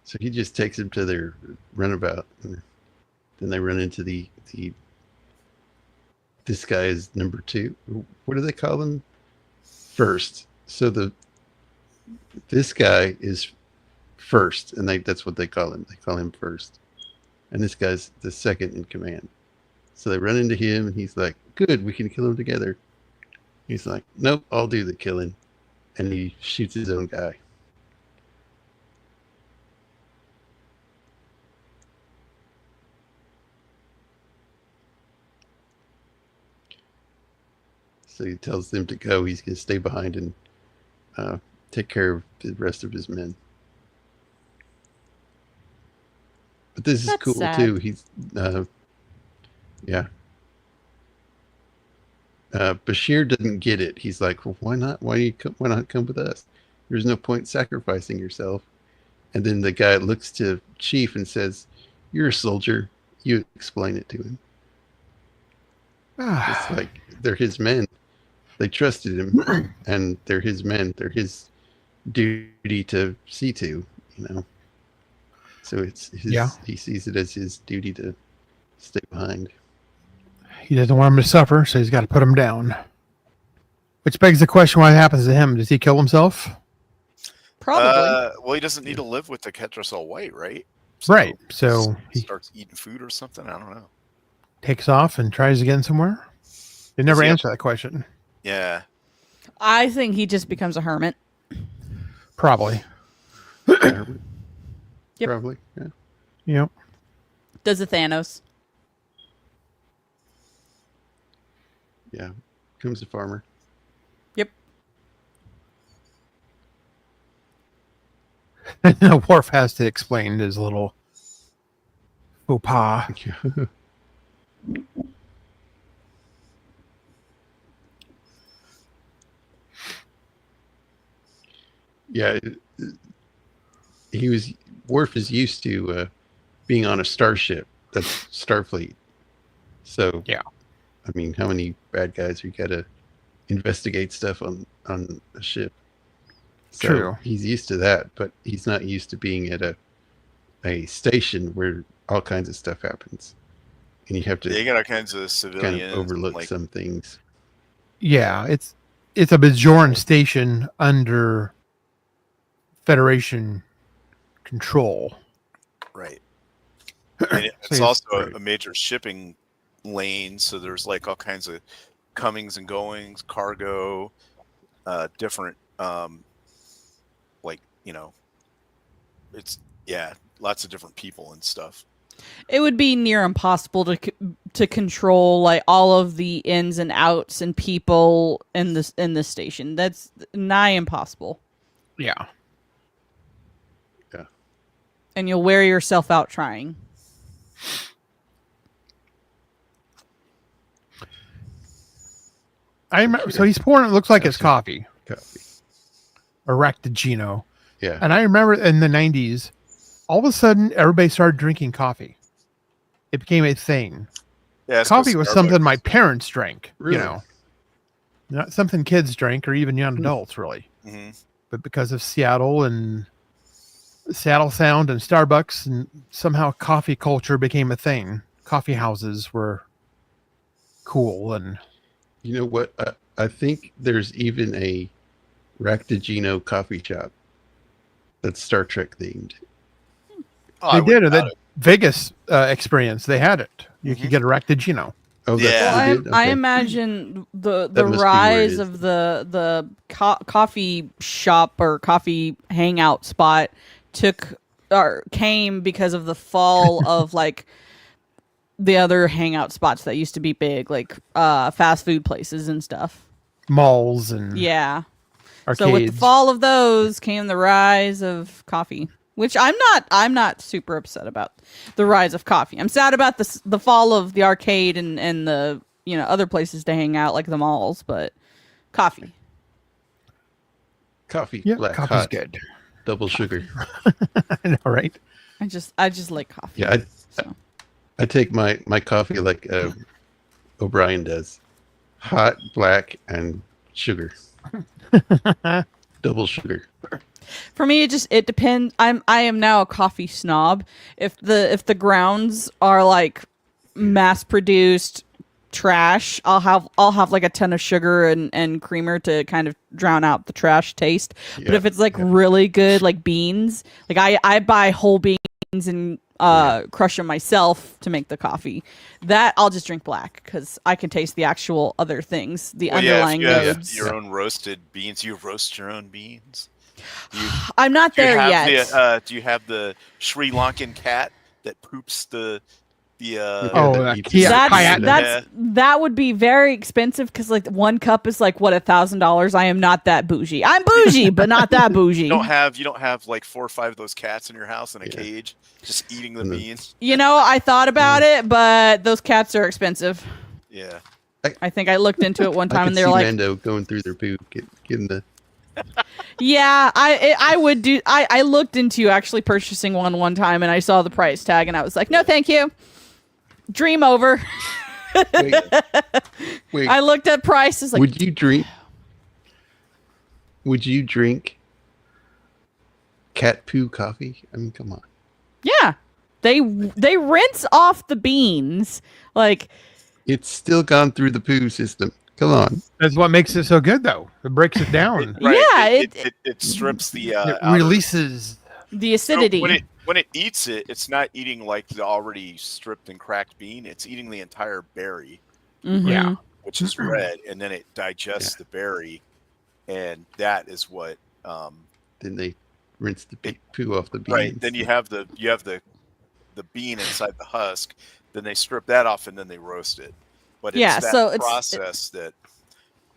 So he just takes them to their runabout. And then they run into the this guy is number 2. What do they call him? First. So this guy is first, and that's what they call him. They call him first. And this guy's the second in command. So they run into him, and he's like, "Good, we can kill him together." He's like, "Nope, I'll do the killing." And he shoots his own guy. So he tells them to go. He's going to stay behind and take care of the rest of his men. But this is That's cool sad. too. He's, yeah. Bashir doesn't get it. He's like, "Well, why not? Why not come with us? There's no point sacrificing yourself." And then the guy looks to Chief and says, "You're a soldier. You explain it to him." It's like, they're his men. They trusted him, and they're his men. They're his duty to see to, you know. So it's his. Yeah. He sees it as his duty to stay behind. He doesn't want him to suffer, so he's got to put him down. Which begs the question: what happens to him? Does he kill himself? Probably. Well, he doesn't need to live with the ketracel white, right? Right. So he he starts eating food or something. I don't know. takes off and tries again somewhere. They never Does he have- answer that question. Yeah. I think he just becomes a hermit. Probably. Yep. Probably. Yeah. Yep. Does a Thanos. Yeah. Comes a farmer. Yep. And Worf has to explain his little faux pas. Yeah. Worf is used to being on a starship. That's Starfleet. So Yeah. I mean, how many bad guys you got to investigate stuff on a ship? So True. he's used to that, but he's not used to being at a station where all kinds of stuff happens, and you have to They got all kinds of civilians. kind of overlook like, some things. Yeah, it's a Bajoran station under Federation control. right. And it's So also right. a major shipping lane, so there's like all kinds of comings and goings, cargo, different, like, you know, it's, yeah, lots of different people and stuff. It would be near impossible to control like all of the ins and outs and people in this station. That's nigh impossible. Yeah. Yeah. And you'll wear yourself out trying. I remember, so he's pouring. It looks like it's coffee Coffee. or Ractigino. Yeah. And I remember in the 90s, all of a sudden, everybody started drinking coffee. It became a thing. Yeah, it's Coffee 'cause was Starbucks- something my parents drank, Really? you know, not something kids drank or even young adults, really. Mhm. But because of Seattle and Seattle Sound and Starbucks, and somehow coffee culture became a thing. Coffee houses were cool, and You know what? I think there's even a Ractigino coffee shop that's Star Trek themed. Oh, I they did. wouldn't Or doubt the Vegas experience, they had it. You could get a Ractigino. Oh, that's Yeah. what Well, they did? I Okay. imagine the That must be where it rise is. of the coffee shop or coffee hangout spot came because of the fall of like the other hangout spots that used to be big, like fast food places and stuff. Malls and Yeah. arcades. So with the fall of those came the rise of coffee, which I'm not super upset about the rise of coffee. I'm sad about the fall of the arcade and the, you know, other places to hang out like the malls, but coffee. Coffee. Yeah, Black, coffee's hot, good. double sugar. I know, right? I just like coffee. Yeah, so. I take my coffee like O'Brien does. Hot, black, and sugar. Double sugar. For me, it depends. I am now a coffee snob. If the grounds are like mass produced trash, I'll have like a ton of sugar and creamer to kind of drown out the trash taste. But Yeah, if it's like yeah. really good, like beans, like I buy whole beans and crush them myself to make the coffee. That I'll just drink black because I can taste the actual other things, the underlying if you have nodes. your own roasted beans, you roast your own beans. I'm not Do you there have yet. do you have the Sri Lankan cat that poops the That would be very expensive because like one cup is like what $1,000. I am not that bougie. I'm bougie, but not that bougie. you don't have like 4 or 5 of those cats in your house in a cage just eating the beans. You know, I thought about it, but those cats are expensive. Yeah. I think I looked into it one time I and could they're see like, Mando going through their poop, getting the. yeah, I would do. I looked into actually purchasing one time and I saw the price tag and I was like, no, thank you. Dream over. Wait, I looked at prices like, would you drink? Would you drink cat poo coffee? I mean, come on. yeah, they rinse off the beans like. It's still gone through the poo system. Come on. That's what makes it so good, though. It breaks it down. Yeah, it strips the it outer- releases. The acidity. So when it eats it, it's not eating like the already stripped and cracked bean. It's eating the entire berry, Mhm. Yeah. which is red, and then it digests the berry, and that is what. Then they rinse the poo off the beans. Right. Then you have the bean inside the husk. Then they strip that off, and then they roast it. But Yeah, it's that so it's- process that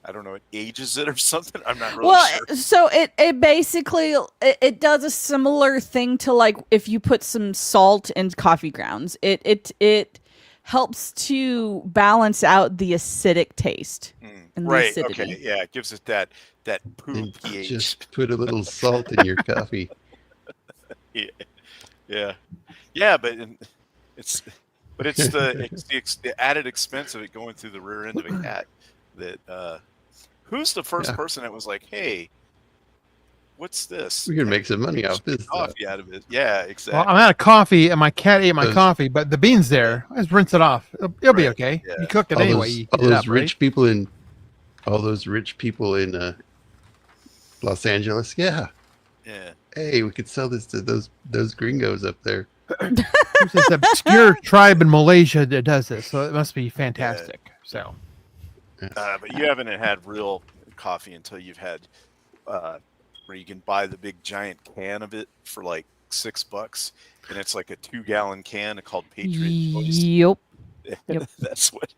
I don't know. It ages it or something. I'm not really sure. So it basically it does a similar thing to like if you put some salt in coffee grounds. It helps to balance out the acidic taste and the Right. acidity. Okay. Yeah. It gives it that poo And pH. just put a little salt in your coffee. Yeah. But it's the added expense of it going through the rear end of a cat. That who's the first person that was like, hey, what's this? We can make some money off this. Coffee out of it. Yeah, exactly. Well, I'm out of coffee, and my cat ate my coffee, but the bean's there. I just rinse it off. It'll be okay. Yeah. You cooked it all anyway. those, You all heat it those up, rich people in, all those rich people in Los Angeles. Yeah. Yeah. Hey, we could sell this to those gringos up there. There's this obscure tribe in Malaysia that does this, so it must be fantastic. So, But you haven't had real coffee until you've had where you can buy the big giant can of it for like $6, and it's like a 2-gallon can called Patriot Choice. Yep. That's what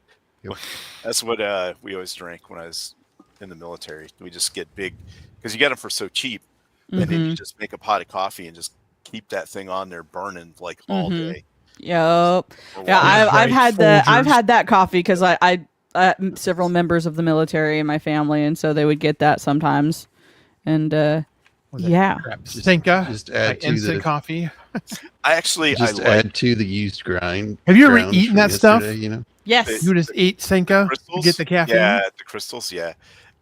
we always drank when I was in the military. We just get big because you get them for so cheap, and then you just make a pot of coffee and just keep that thing on there burning like all day. Yep. Yeah, I've had that coffee because I several members of the military in my family, and so they would get that sometimes. And yeah, Stinka, just add like to instant the coffee. I actually add to the used grind. Have you ever grounds eaten from that stuff? yesterday, You know, yes. You just eat Stinka, Crystals? get the caffeine. Yeah, the crystals. Yeah,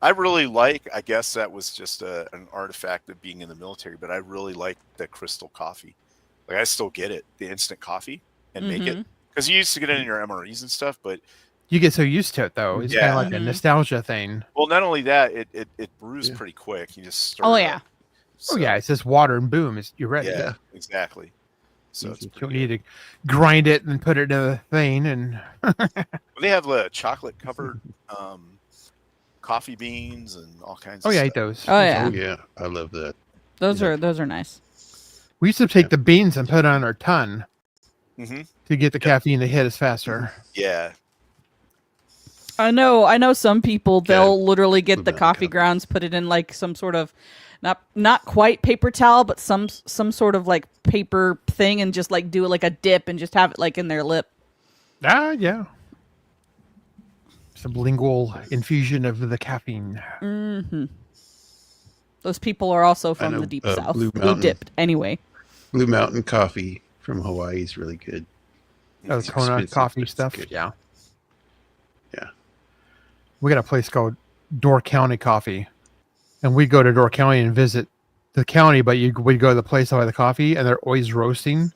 I really like. I guess that was just an artifact of being in the military, but I really like the crystal coffee. Like I still get it, the instant coffee, and make it because you used to get it in your MREs and stuff, but You get so used to it though. It's kind of like a nostalgia thing. well, not only that, it brews pretty quick. You just stir. Oh it yeah. up. So, Oh yeah, it's just water and boom, you're ready. yeah, exactly. So it's You pretty don't good. need to grind it and put it in a thing. And They have chocolate covered coffee beans and all kinds. oh of yeah, I stuff. eat those. Oh yeah. oh yeah, I love that. Those are nice. We used to take the beans and put it on our ton to get the caffeine to hit us faster. Yeah. I know some people they'll literally get Blue the Mountain coffee Company. grounds, put it in like some sort of not quite paper towel, but some sort of like paper thing and just like do like a dip and just have it like in their lip. Ah, yeah. Sublingual infusion of the caffeine. Those people are also from know, the deep Blue south. Blue Mountain. dipped anyway. Blue Mountain coffee from Hawaii is really good. Oh, It's Kona expensive, coffee but it's stuff. good. Yeah. Yeah. We got a place called Door County Coffee. And we go to Door County and visit the county, but we go to the place to buy the coffee and they're always roasting.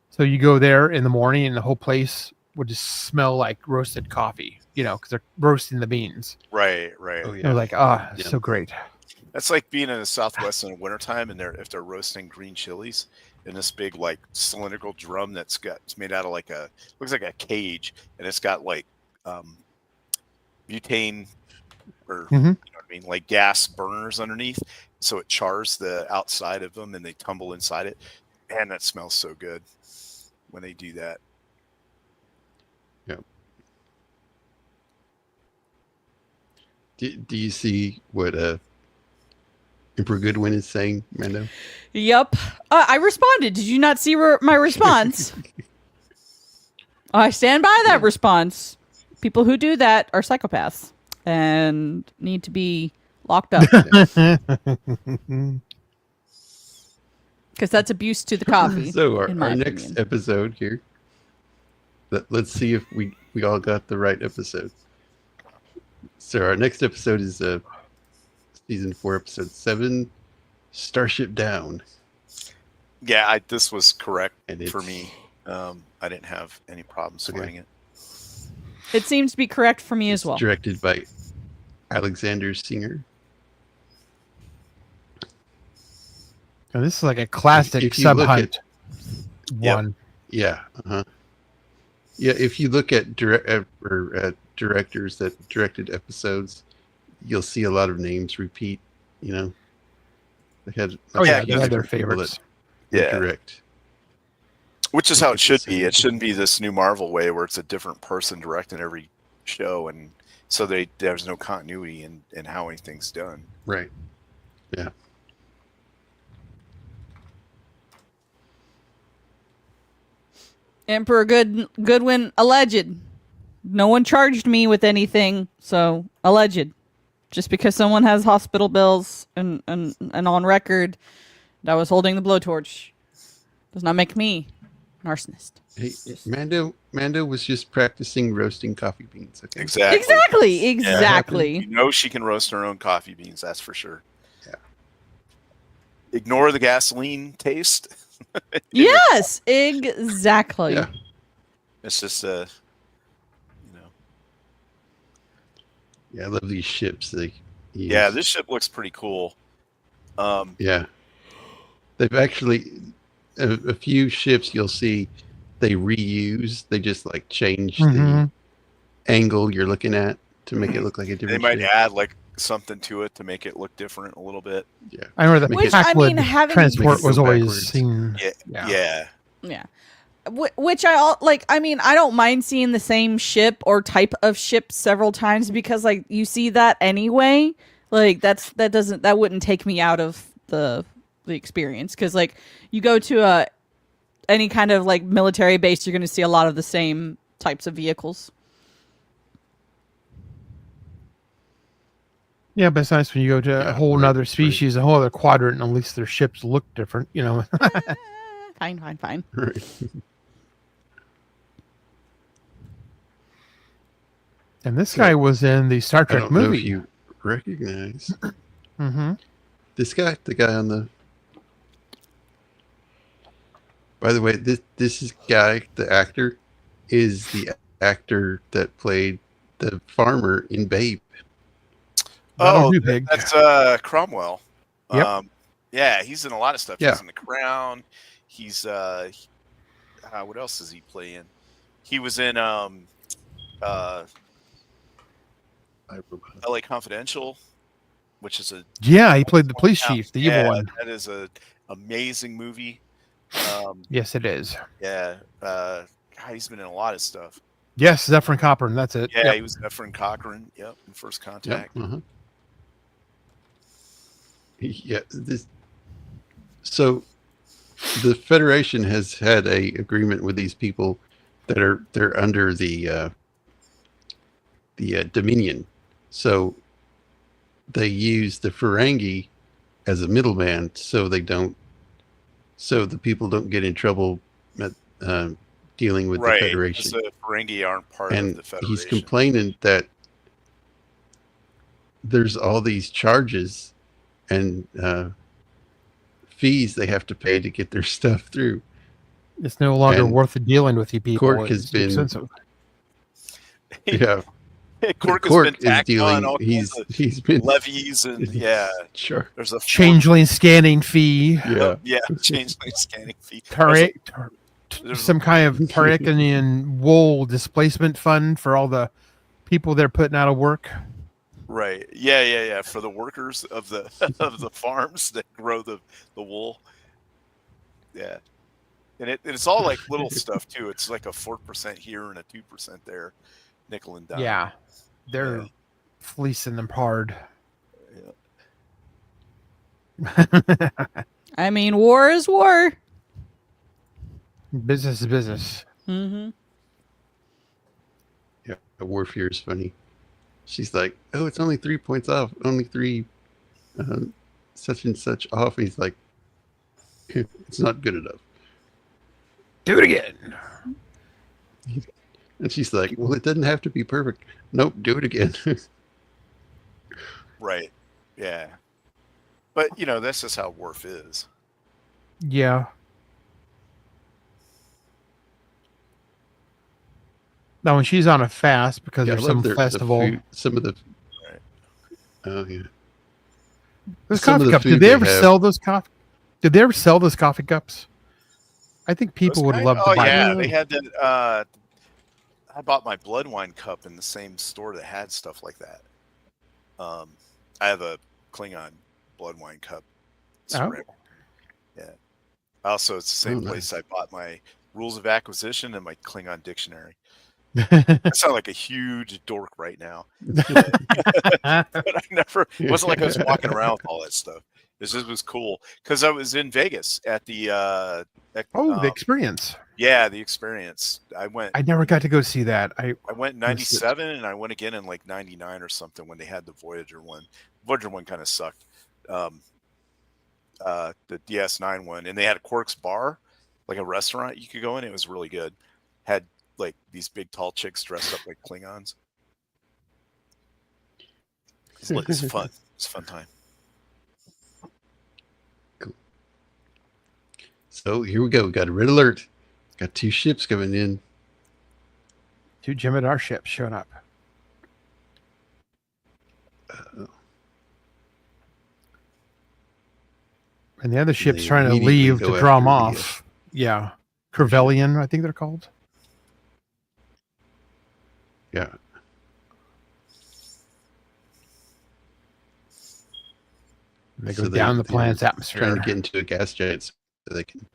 So you go there in the morning and the whole place would just smell like roasted coffee, because they're roasting the beans. Right. Oh It yeah. was like, Yeah. so great. That's like being in the Southwest in the wintertime, and if they're roasting green chilies in this big like cylindrical drum it's made out of like looks like a cage, and it's got like butane or you know what I mean, like gas burners underneath, so it chars the outside of them, and they tumble inside it. Man, that smells so good when they do that. Yeah. Do you see what Emperor Goodwin is saying, Mando? Yep. I responded. Did you not see my response? I stand by that response. People who do that are psychopaths and need to be locked up because that's abuse to the coffee. So in my our next opinion. episode here. Let's see if we all got the right episode. So our next episode is season 4, episode 7, Starship Down. Yeah, this was correct And for it's- me. I didn't have any problems finding it. It seems to be correct for me as well. Directed by Alexander Singer. And this is like a classic If you sub look hunt Yep. one. Yeah. Yeah, if you look at directors that directed episodes, you'll see a lot of names repeat, They had Oh yeah, Yeah, they had their different people favorites. that Yeah. direct. Which is how it It's should the be. same. It shouldn't be this new Marvel way where it's a different person directing every show, and so there's no continuity in how anything's done. Right. Yeah. Emperor Goodwin alleged. No one charged me with anything, so alleged. Just because someone has hospital bills and on record that I was holding the blowtorch does not make me an arsonist. Hey, Mando was just practicing roasting coffee beans. Okay. Exactly. You know she can roast her own coffee beans, that's for sure. ignore the gasoline taste. Yes, exactly. Yeah. It's just you know. Yeah, I love these ships. They use. Yeah, this ship looks pretty cool. Yeah, they've actually a few ships you'll see they reuse. They just like change the angle you're looking at to make it look like a They different might ship. add like something to it to make it look different a little bit. Yeah, I remember the Which, I mean, Packwood having- transport Make it was go always backwards. seen. Yeah. Yeah. Which I mean, I don't mind seeing the same ship or type of ship several times because like you see that anyway. Like that wouldn't take me out of the experience because like you go to any kind of like military base, you're going to see a lot of the same types of vehicles. Yeah, but it's nice when you go to a whole right, nother right. species, a whole other quadrant, and at least their ships look different, you know. Fine. right. And this guy was in the Star I Trek don't know if movie. you recognize Mm-hmm. this guy, the guy on the. By the way, this is guy, the actor, is the actor that played the farmer in Babe. That'll do, Pig. That's Cromwell. Yep. Yeah, he's in a lot of stuff. Yeah. He's in The Crown. He's what else does he play in? He was in LA Confidential, which is Yeah, he played the police chief, the evil yeah, one. that is a amazing movie. Yes, it is. Yeah, God, he's been in a lot of stuff. Yes, Zephyr Copper, that's it. Yeah, Yep. he was Efren Cochran. Yep, in First Yeah. Contact. Yeah. So the Federation has had a agreement with these people that they're under the Dominion. So they use the Ferengi as a middleman so the people don't get in trouble dealing with the Federation. The Ferengi aren't part of the Federation. He's complaining that there's all these charges and fees they have to pay to get their stuff through. It's no longer And worth dealing with you people. Cork has It's been- expensive. Yeah, Cork has Cork been is tacked on dealing. all kinds of He's been levies and yeah. sure. There's a Changeling scanning fee. Yeah, changeling scanning fee. Some kind of Tarkanian wool displacement fund for all the people they're putting out of work. Right. Yeah. For the workers of the of the farms that grow the wool. Yeah. And it's all like little stuff too. It's like a 4% here and a 2% there, nickel and dime. Yeah, they're fleecing them hard. I mean, war is war. Business is business. Mm-hmm. Yeah, Warfare is funny. She's like, "Oh, it's only 3 points off. Only 3, such and such off." He's like, "It's not good enough." Do it again. And she's like, "Well, it doesn't have to be perfect." Nope, do it again. Right. Yeah. But that's just how Worf is. Yeah. Now, when she's on a fast because Yeah, I there's love some the festival, food, some of the. Right. Oh yeah. those some of coffee the cups. food Did they they ever have- sell those coffee? Did they ever sell those coffee cups? I think people would love to buy yeah, them. they had that. I bought my blood wine cup in the same store that had stuff like that. I have a Klingon blood wine cup. ceramic. Yeah. Also, it's the same place I bought my rules of acquisition and my Klingon dictionary. I sound like a huge dork right now. But I never, it wasn't like I was walking around with all that stuff. This was cool because I was in Vegas at the the experience. Yeah, the experience. I went. I never got to go see that. I went in '97 and I went again in like '99 or something when they had the Voyager one. Voyager one kind of sucked. The DS9 one, and they had a Quark's bar, like a restaurant you could go in. It was really good. Had like these big tall chicks dressed up like Klingons. It's fun. It's a fun time. Cool. So here we go. Got a red alert. Got 2 ships coming in. 2 Jem'Hadar ships showing up. And the other ship's they trying to immediately leave go to draw them after the, off. Yeah. Corvellian, I think they're called. Yeah. They go So down the they're planet's trying atmosphere. to get into a gas giant so they can,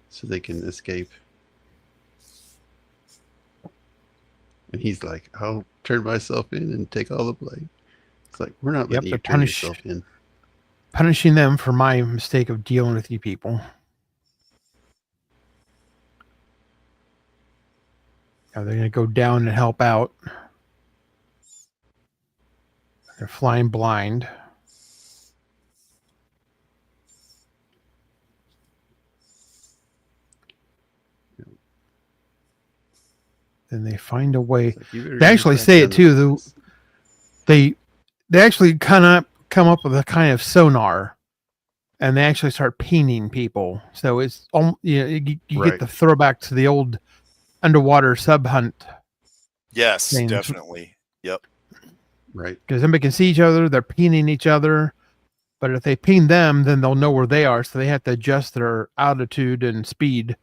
so they can escape. And he's like, I'll turn myself in and take all the blame. It's like, we're not letting you turn yourself in. Punishing them for my mistake of dealing with you people. Now they're going to go down and help out. They're flying blind. Then they find a way. They actually say it too. They actually kind of come up with a kind of sonar, and they actually start pinging people. So it's you get the throwback to the old underwater sub hunt. Yes, things. Definitely. Yep. Right. Because everybody can see each other. They're pinging each other. But if they ping them, then they'll know where they are. So they have to adjust their altitude and speed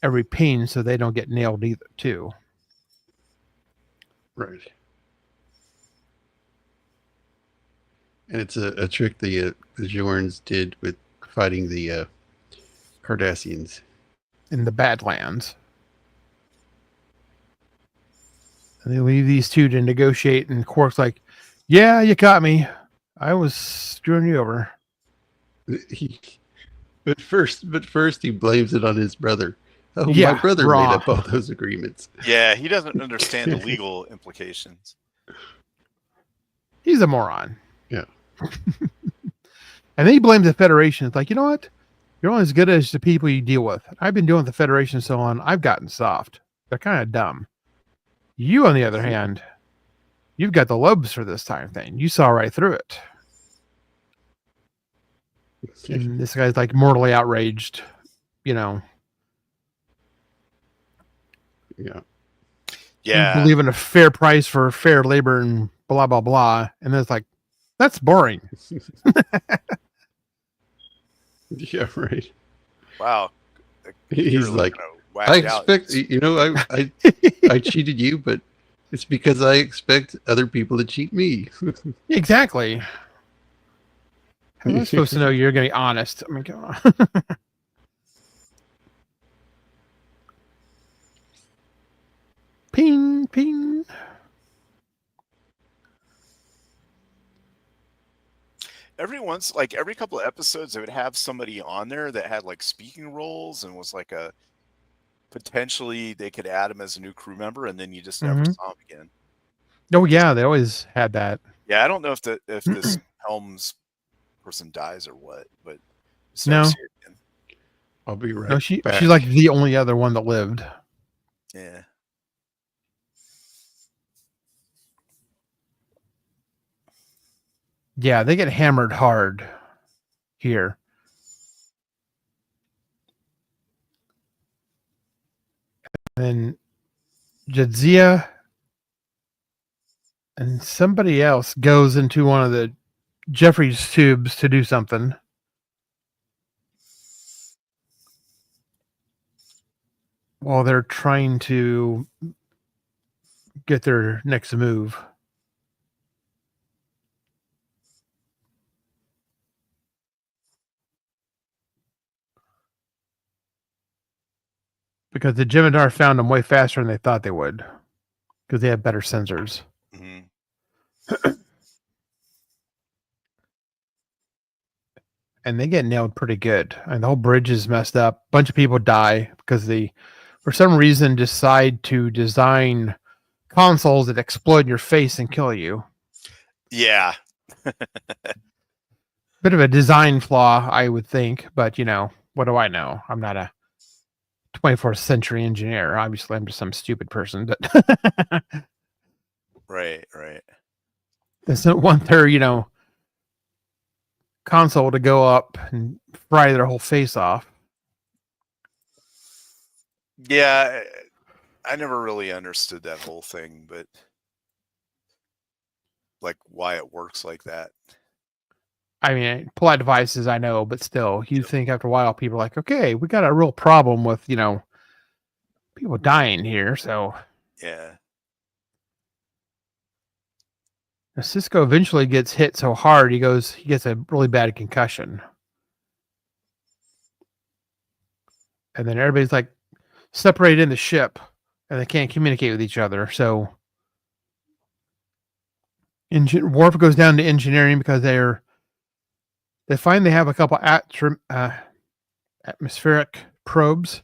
every ping so they don't get nailed either, too. Right. And it's a trick the Jorns did with fighting the Cardassians. In the Badlands. And they leave these 2 to negotiate, and Quark's like, yeah, you caught me. I was screwing you over. But first he blames it on his brother. Oh, yeah, my brother made up all those agreements. Yeah, he doesn't understand the legal implications. He's a moron. Yeah. And then he blames the Federation. It's like, you know what? You're only as good as the people you deal with. I've been dealing with the Federation so long, I've gotten soft. They're kind of dumb. You, on the other hand, you've got the lobes for this time thing. You saw right through it. And this guy's like mortally outraged, you know. Yeah. Yeah. You believe in a fair price for fair labor and blah, blah, blah. And then it's like, that's boring. Yeah, right. Wow. He's like, I expect, you know, I cheated you, but it's because I expect other people to cheat me. Exactly. How am I supposed to know you're going to be honest? I mean, come on. Ping, ping. Every couple of episodes, they would have somebody on there that had like speaking roles and was like a potentially they could add him as a new crew member, and then you just never saw him again. Oh yeah, they always had that. Yeah, I don't know if this Helms person dies or what, but no. I'll be right. No, she's like the only other one that lived. Yeah. Yeah, they get hammered hard here. And then Jadzia and somebody else goes into one of the Jeffrey's tubes to do something. While they're trying to get their next move. Because the Jem'Hadar found them way faster than they thought they would. Because they have better sensors. Mm-hmm. And they get nailed pretty good. And the whole bridge is messed up. A bunch of people die because they, for some reason, decide to design consoles that explode in your face and kill you. Yeah. Bit of a design flaw, I would think. But, you know, what do I know? I'm not a 24th century engineer. Obviously, I'm just some stupid person. But Right. That's not one they're, you know, console to go up and fry their whole face off. Yeah, I never really understood that whole thing, but like why it works like that. I mean, polite devices, I know, but still, you think after a while, people are like, okay, we got a real problem with, people dying here. So Yeah. Cisco eventually gets hit so hard, he gets a really bad concussion. And then everybody's like separated in the ship and they can't communicate with each other. So Worf goes down to engineering because they find they have a couple atmospheric probes,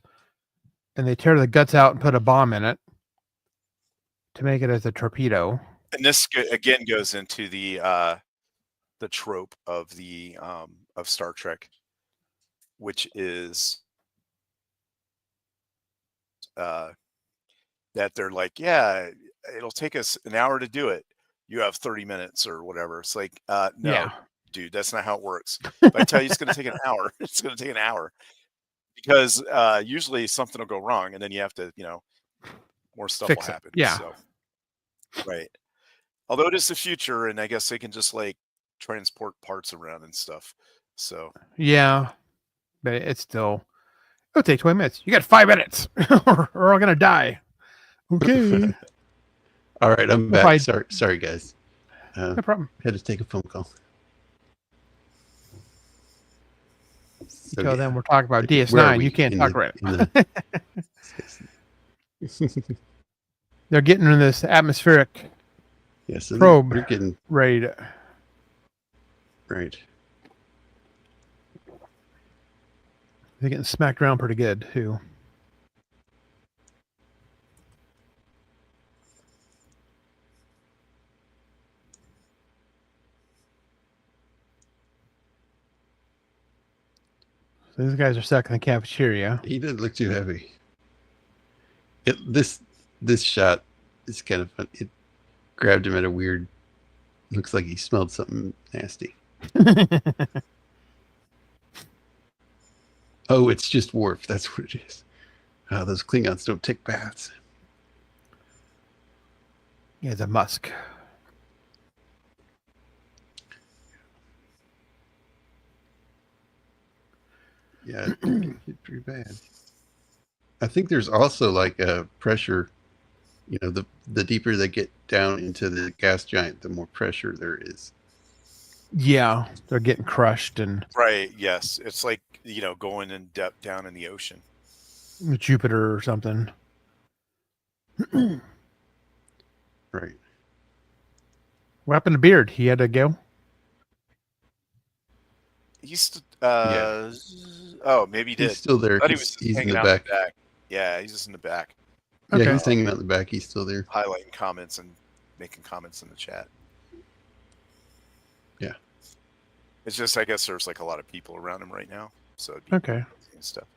and they tear the guts out and put a bomb in it to make it as a torpedo. And this again goes into the trope of the of Star Trek, which is that they're like, yeah, it'll take us an hour to do it. You have 30 minutes or whatever. It's like, no, Yeah. dude, that's not how it works. If I tell you it's going to take an hour, it's going to take an hour, because usually something will go wrong, and then you have to, more stuff Fix will it. happen. Yeah. So, right. Although it is the future, and I guess they can just like transport parts around and stuff. So Yeah, but it'll take 20 minutes. You got 5 minutes or we're all going to die. Okay. All right, I'm If back. Sorry, guys. No problem. Had to take a phone call. So, Until then, we're talking about Where are DS9. we You can't in talk the- right. in the- They're getting in this atmospheric Yeah, so probe they're getting raid. right. They're getting smacked around pretty good, too. So these guys are stuck in the cafeteria. He didn't look too heavy. This shot is kind of fun. It grabbed him at a weird. Looks like he smelled something nasty. Oh, it's just Worf. That's what it is. Those Klingons don't take baths. Yeah, it's a musk. Yeah, it's pretty bad. I think there's also like a pressure. The deeper they get down into the gas giant, the more pressure there is. Yeah, they're getting crushed and right, yes, it's like going in depth down in the ocean. Jupiter or something. Right. What happened to Beard? He had to go? He's Yeah. Oh, maybe he did. He's still there. I thought he was just He's in hanging the out back. in the back. Yeah, he's just in the back, Yeah, Okay. he's hanging out in the back. He's still there. highlighting comments and making comments in the chat. Yeah. It's just, I guess there's like a lot of people around him right now, so it'd be Okay. and stuff.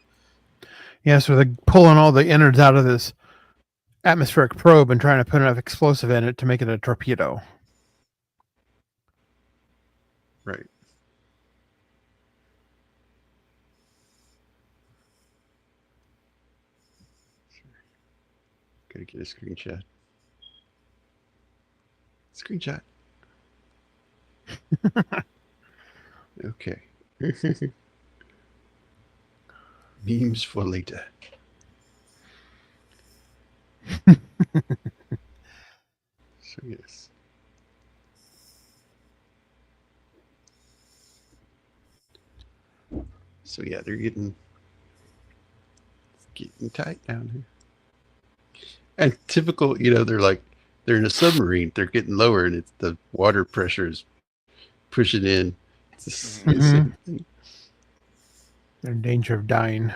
Yeah, so they're pulling all the innards out of this atmospheric probe and trying to put enough explosive in it to make it a torpedo. Right. Gotta get a screenshot. Screenshot. Okay. Memes for later. So yes. So yeah, they're getting tight down here. And typical, they're in a submarine. They're getting lower, and it's the water pressure is pushing in. It's the same thing. They're in danger of dying.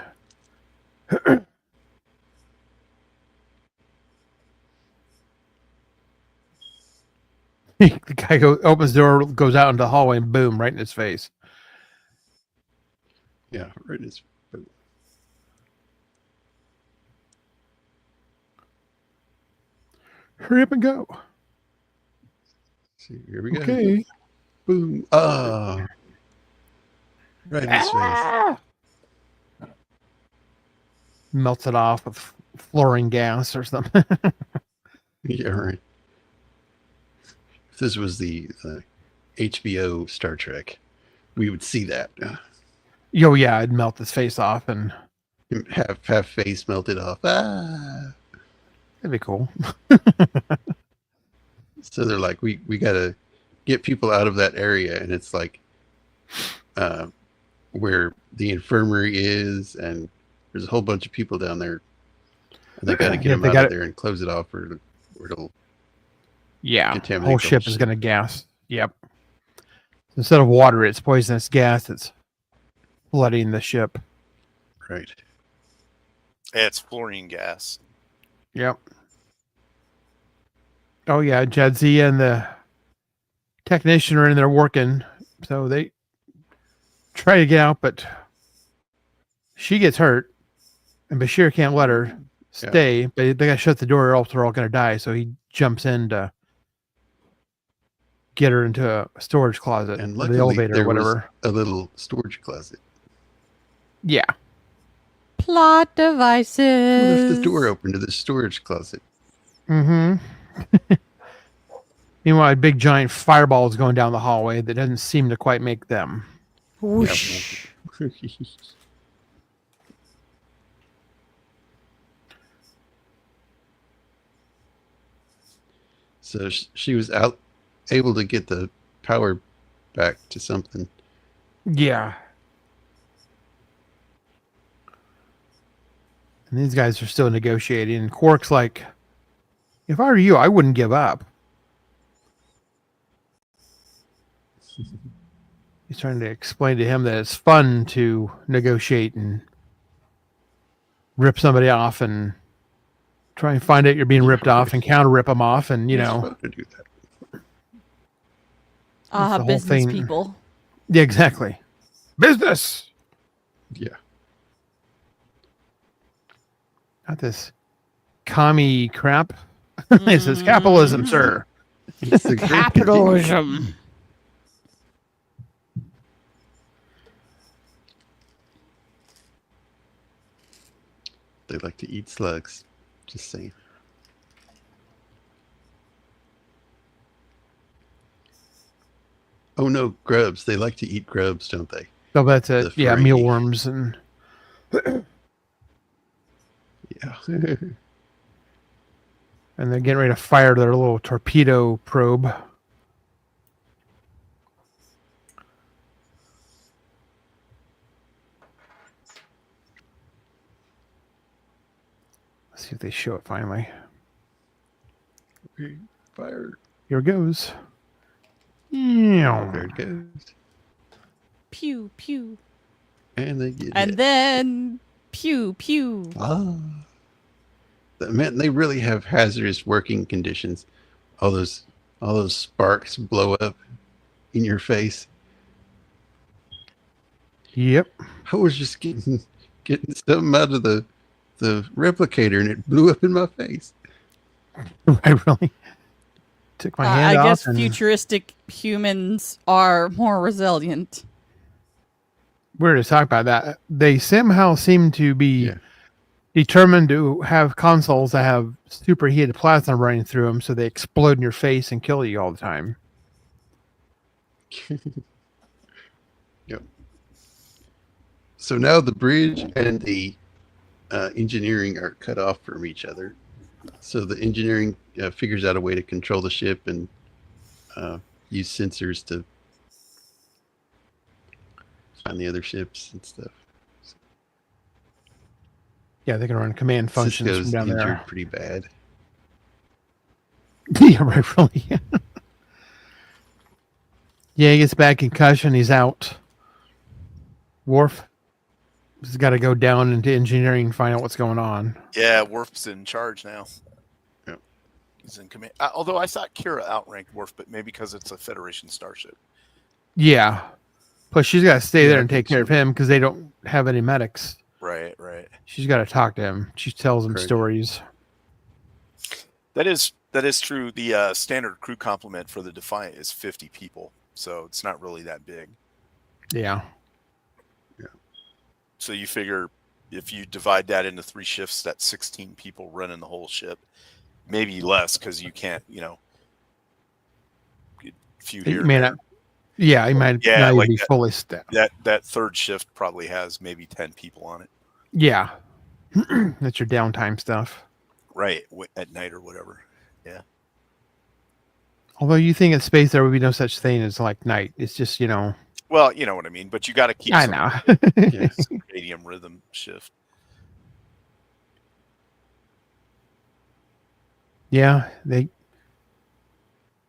The guy opens the door, goes out into the hallway, and boom, right in his face. Yeah, right. It's Hurry up and go. see, here we go. Okay. Boom. Ah. Right in his face. Melts it off with fluorine gas or something. Yeah, right. If this was the HBO Star Trek, we would see that. Oh yeah, it'd melt his face off, and Half face melted off. Ah. that'd be cool. So they're like, we got to get people out of that area, and it's like where the infirmary is, and there's a whole bunch of people down there, and they got to get them out of there and close it off, or it'll contaminate whole the ship is going to gas. Yep. Instead of water, it's poisonous gas. It's flooding the ship. Right. Yeah, it's fluorine gas. Yep. Oh yeah, Jadzia and the technician are in there working, so they try to get out, but she gets hurt, and Bashir can't let her stay. But they got to shut the door, or else they're all going to die. So he jumps in to get her into a storage closet, And or luckily, the elevator, there or whatever. was a little storage closet. Yeah. Plot Who left devices. the door open to the storage closet? Mm-hmm. Meanwhile, a big giant fireball is going down the hallway that doesn't seem to quite make them. Whoosh. So she was able to get the power back to something. Yeah. And these guys are still negotiating. And Quark's like, if I were you, I wouldn't give up. He's trying to explain to him that it's fun to negotiate and rip somebody off and try and find out you're being ripped off and counter rip them off. And, You're supposed to do that. the whole Business thing. people. Yeah, exactly. Business. Yeah. Not this commie crap. This is capitalism, sir. It's a great Capitalism. They like to eat slugs. Just saying. Oh no, grubs. They like to eat grubs, don't they? So that's it. The Yeah, free- mealworms and Yeah. and they're getting ready to fire their little torpedo probe. Let's see if they show it finally. Okay, fire. Here it goes. There it goes. Pew, pew. And they get And hit. then pew, pew. Man, they really have hazardous working conditions. All those sparks blow up in your face. Yep. I was just getting something out of the replicator and it blew up in my face. I really took my hand I off. guess and futuristic humans are more resilient. we're to talk about that. They somehow seem to be Yeah. determined to have consoles that have superheated plasma running through them, so they explode in your face and kill you all the time. Yep. So now the bridge and the engineering are cut off from each other. So the engineering figures out a way to control the ship and use sensors to find the other ships and stuff. Yeah, they can run command functions Cisco's from down injured there. pretty bad. Yeah, right, really. Yeah, he gets bad concussion. He's out. Worf has got to go down into engineering and find out what's going on. Yeah, Worf's in charge now. Yep. He's in command. Although I thought Kira outranked Worf, but maybe because it's a Federation starship. Yeah. Plus, she's got to stay there I and take think care so. of him because they don't have any medics. Right, right. She's got to talk to him. She tells him Correct. stories. That is true. The standard crew complement for the Defiant is 50 people, so it's not really that big. Yeah. So you figure if you divide that into 3 shifts, that's 16 people running the whole ship. Maybe less because you can't, few here. You may not. Yeah, you might not even be fully staffed. That third shift probably has maybe 10 people on it. Yeah, that's your downtime stuff. Right, at night or whatever. Yeah. Although you think in space there would be no such thing as like night. It's just, Well, you know what I mean, but you got to keep I know. circadian rhythm shift. Yeah, they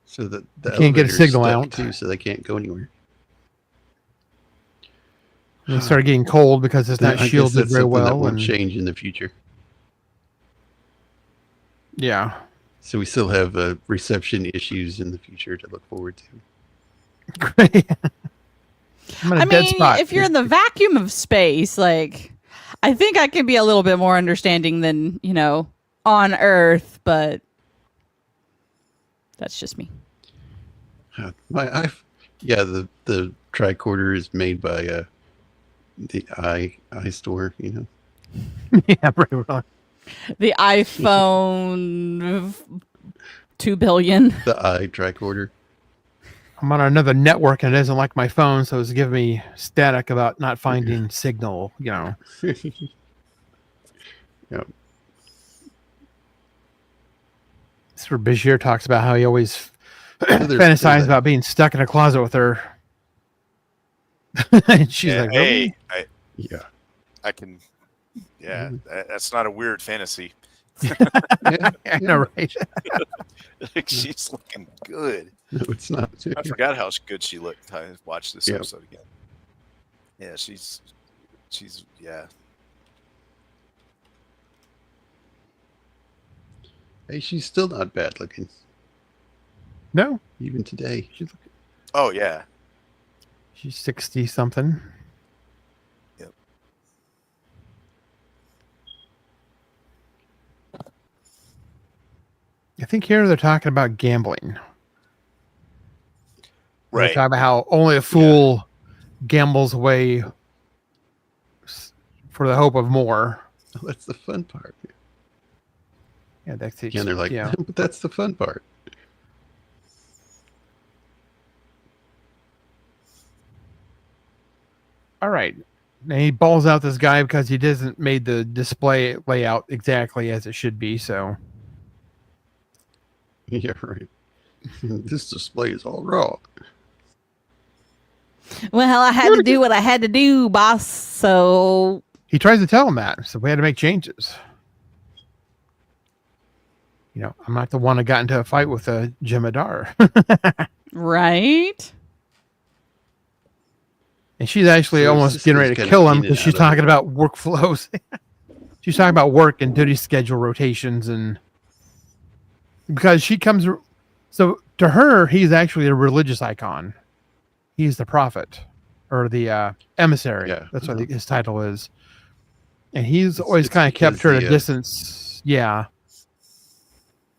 So the can't get a elevator's signal stuck out. too, so they can't go anywhere. They start getting cold because it's not I guess shielded that's very something well. That won't and change in the future. yeah, So we still have reception issues in the future to look forward to. great. I'm in a I dead mean, spot. if you're in the vacuum of space, like, I think I can be a little bit more understanding than, on Earth, but that's just me. The tricorder is made by the iStore, yeah, pretty well. The iPhone 2 billion. The tricorder. I'm on another network and it doesn't like my phone, so it's giving me static about not finding signal. Yep. That's where Bashir talks about how he always there's fantasizes that. about being stuck in a closet with her. And she's like, really? Yeah. I can. Yeah, that's not a weird fantasy. I know, right? Like, she's looking good. No, it's not. I forgot how good she looked. I watched this Yep. episode again. Yeah, she's yeah. Hey, she's still not bad looking, No, even today. Oh yeah. she's 60 something. Yep. I think here they're talking about gambling. They're Right. talking about how only a fool gambles away for the hope of more. Oh, that's the fun part. Yeah, that's the And they're like, yeah. but that's the fun part. All right. And he balls out this guy because he doesn't made the display layout exactly as it should be. So Yeah, right. This display is all wrong. Well, I had to do what I had to do, boss. So he tries to tell him that. So we had to make changes. I'm not the one that got into a fight with a Jem'Hadar. right. And she's actually So almost this getting is ready to kinda kill him in because and she's out of talking about workflows. She's talking about work and duty schedule rotations, and because she comes, so to her, he's actually a religious icon. He's the prophet or the emissary. Yeah. That's what his title is. And he's It's- always it's kind of kept because her at a the, distance. Yeah.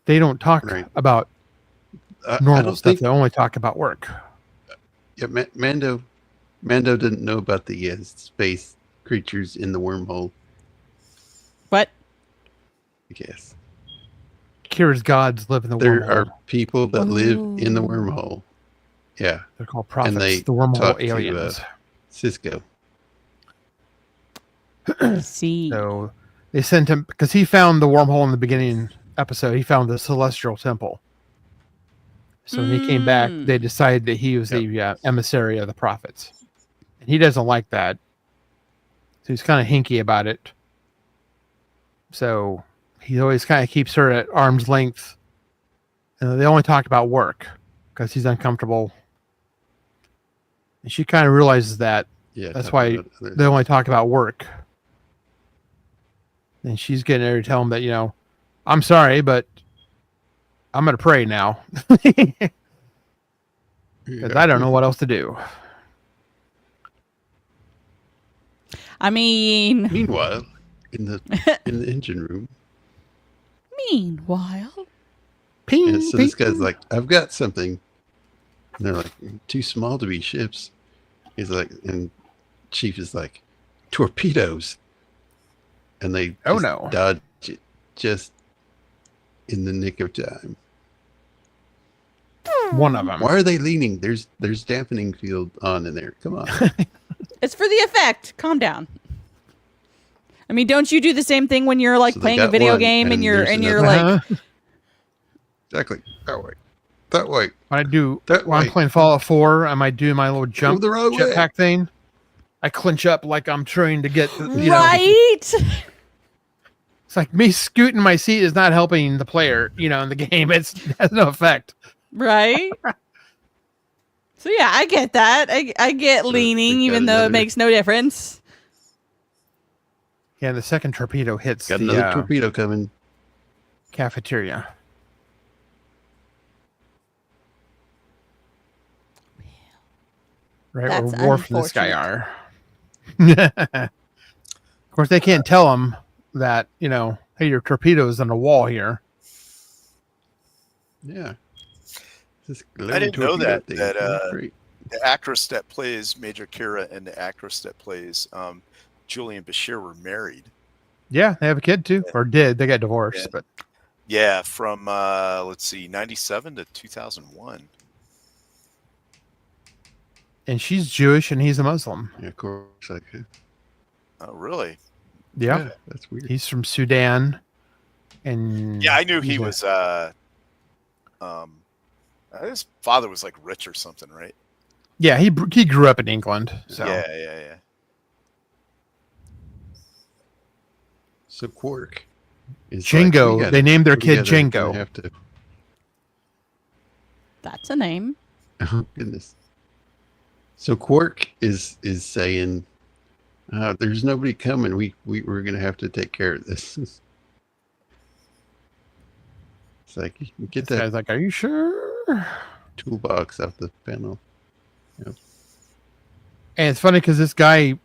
They don't talk Right. about I normal don't stuff. think They only talk about work. Mando didn't know about the space creatures in the wormhole, What? I guess. Kira's gods live in the There wormhole. are people that live in the Oh. wormhole. Yeah. They're called prophets. they The wormhole talk to, aliens. Cisco. See. So they sent him because he found the wormhole in the beginning episode. He found the celestial temple. So when he came back, Mm. they decided that he was the emissary of the prophets. And he doesn't like that. So he's kind of hinky about it. So he always kind of keeps her at arm's length. And they only talk about work because he's uncomfortable. And she kind of realizes that. Yeah. That's talk why about others. they only talk about work. And she's getting ready to tell him that, I'm sorry, but I'm going to pray now. Because Yeah. I don't know what else to do. I mean, Meanwhile, in the engine room, meanwhile. Ping, and so ping. this guy's like, "I've got something," and they're like, "Too small to be ships." He's like, and Chief is like, torpedoes, and they dodge it just in the nick of time. One of them. Why are they leaning? There's dampening field on in there. Come on. It's for the effect. Calm down. I mean, don't you do the same thing when you're like So they playing a got video one, game and you're there's like, Exactly. That way. That way. When That I'm way. playing Fallout 4, I might do my little jump the wrong way. jetpack thing. I clinch up like I'm trying to get, you know. right? It's like me scooting my seat is not helping the player, you know, in the game. It has no effect. Right? So yeah, I get that. I get So leaning, we got even though it another- makes no difference. Yeah, the second torpedo hits Got the another torpedo coming. cafeteria. Right That's where Worf and this guy unfortunate. are. Of course, they can't tell him that, you know, hey, your torpedo's on the wall here. Yeah. This I didn't know torpedo that- thing. that, That's great. The actress that plays Major Kira and the actress that plays Julie and Bashir were married. Yeah, they have a kid too, or did. They got divorced, Yeah. but Yeah, from let's see, 97 to 2001. and she's Jewish and he's a Muslim. Yeah, of course. Like, Oh, really? Yeah, that's weird. he's from Sudan, and Yeah, I knew he he's a- was. His father was like rich or something, right? Yeah, he grew up in England. So Yeah. So Quark is Django, we gotta- they named their we kid gotta Django. Have to, That's a name. oh goodness. So Quark is saying, "There's nobody coming. We're gonna have to take care of this." It's like, get This that guy's like, "Are you sure?" toolbox out the panel. And it's funny because this guy,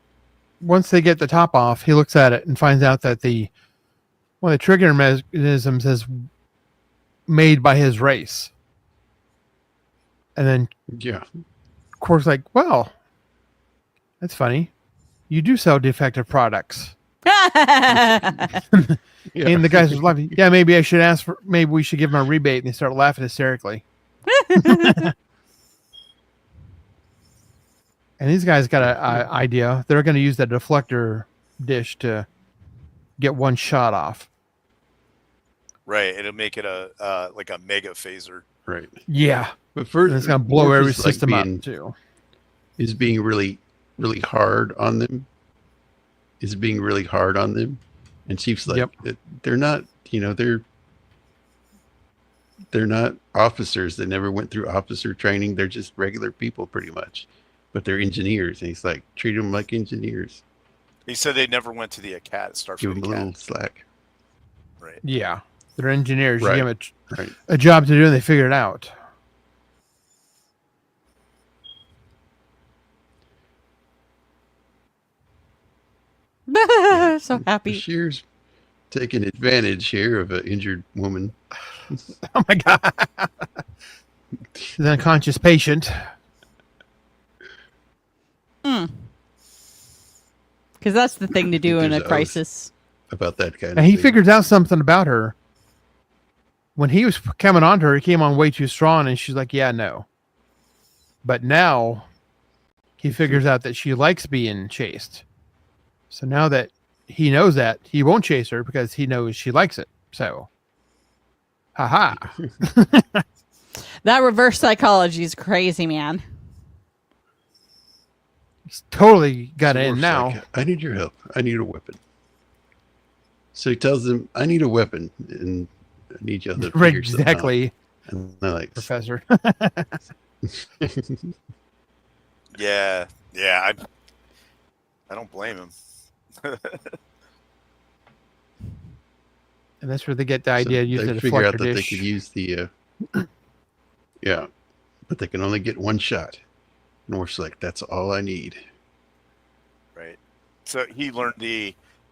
once they get the top off, he looks at it and finds out that one of the trigger mechanisms is made by his race. And then Yeah. Quark's like, "Well, that's funny. You do sell defective products." Yeah. And the guys was laughing. Yeah, maybe I should ask for. Maybe we should give him a rebate. And they start laughing hysterically. And these guys got an idea. They're going to use that deflector dish to get one shot off. Right. It'll make it a like a mega phaser. Right. Yeah, But first, and it's going to blow Worf every is, like, system being- up too. Is being really, really hard on them. Is being really hard on them, and Chief's like, Yep. they're not. You know, they're not officers. They never went through officer training. They're just regular people, pretty much. But they're engineers, and he's like, treat them like engineers. He said they never went to the Give Starfleet them a little Academy. slack. Right. Yeah, they're engineers. Right. You give them Right. a job to do, and they figure it out. So happy. Bashir's taking advantage here of an injured woman. Oh my god, he's an unconscious patient. Because that's the thing to do in a There's oath. crisis. About that kind And of he thing. figures out something about her. When he was coming on to her, he came on way too strong, and she's like, "Yeah, no." But now he figures out that she likes being chased. So now that he knows that, he won't chase her because he knows she likes it. So, haha. That reverse psychology is crazy, man. He's totally got So it in Worf's now. like, I need your help. I need a weapon. So he tells them, I need a weapon, and I need you to Right, figure something out." exactly, And they're like, Professor. Yeah. I don't blame him. And that's where they get the So idea to use they the figure out deflector that they dish. could use the, yeah, but they can only get one shot. And Worf's like, that's all I need. Right. So he learned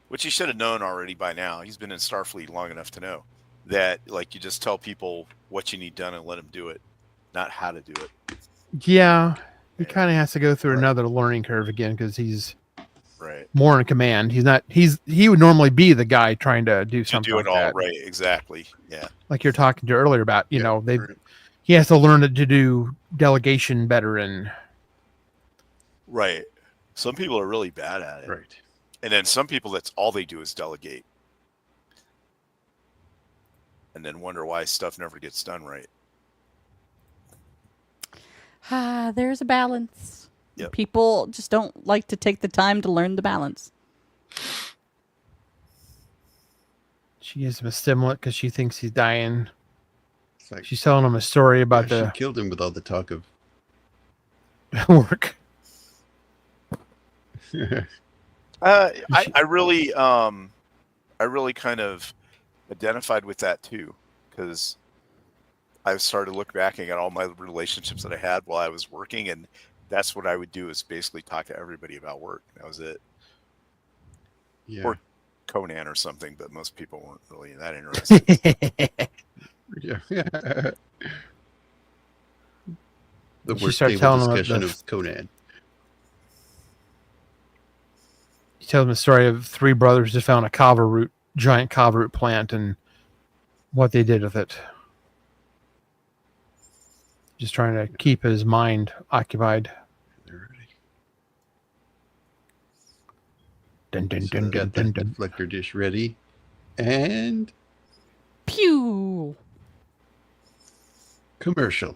which he should have known already by now. He's been in Starfleet long enough to know that, like, you just tell people what you need done and let them do it, not how to do it. Yeah, he kind of has to go through another learning curve again because he's Right. more in command. He would normally be the guy trying to do To something do it like all that. right. Exactly. Yeah. Like you're talking to earlier about, right. he has to learn to do delegation better and Right. Some people are really bad at it. Right. And then some people, that's all they do is delegate. And then wonder why stuff never gets done right. There's a balance. Yep. People just don't like to take the time to learn the balance. she gives him a stimulant because she thinks he's dying. It's like, She's telling him a story about she killed him with all the talk of the work. I really kind of identified with that too, because I started to look back at all my relationships that I had while I was working, and that's what I would do, is basically talk to everybody about work. That was it. Yeah. Or Conan or something, but most people weren't really that interested. Yeah. The She worst started table telling him discussion the- of Conan. He tells him the story of three brothers just found a giant kava root plant and what they did with it. Just trying to keep his mind occupied. They're ready. Dun, dun, So dun, they dun, got dun, that dun. deflector dish ready. And Pew! commercial.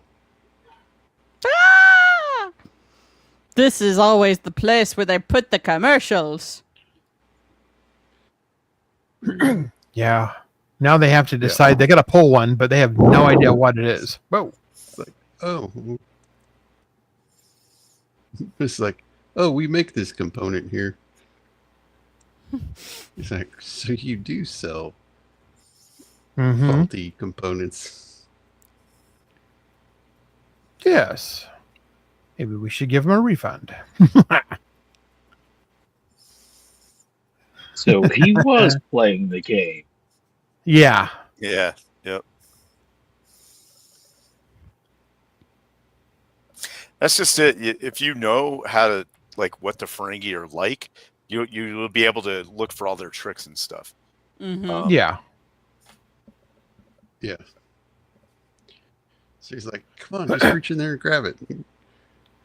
Ah! This is always the place where they put the commercials. Yeah. Now they have to decide. They got to pull one, but they have no idea what it is. Whoa. It's like, oh. It's like, oh, we make this component here. It's like, so you do sell Mm-hmm. faulty components. Yes. Maybe we should give him a refund. So he was playing the game. Yeah. Yeah. Yep. That's just it. If you know how to, like, what the Ferengi are like, you will be able to look for all their tricks and stuff. Mm-hmm. Yeah. Yeah. So he's like, come on, just reach in there and grab it. And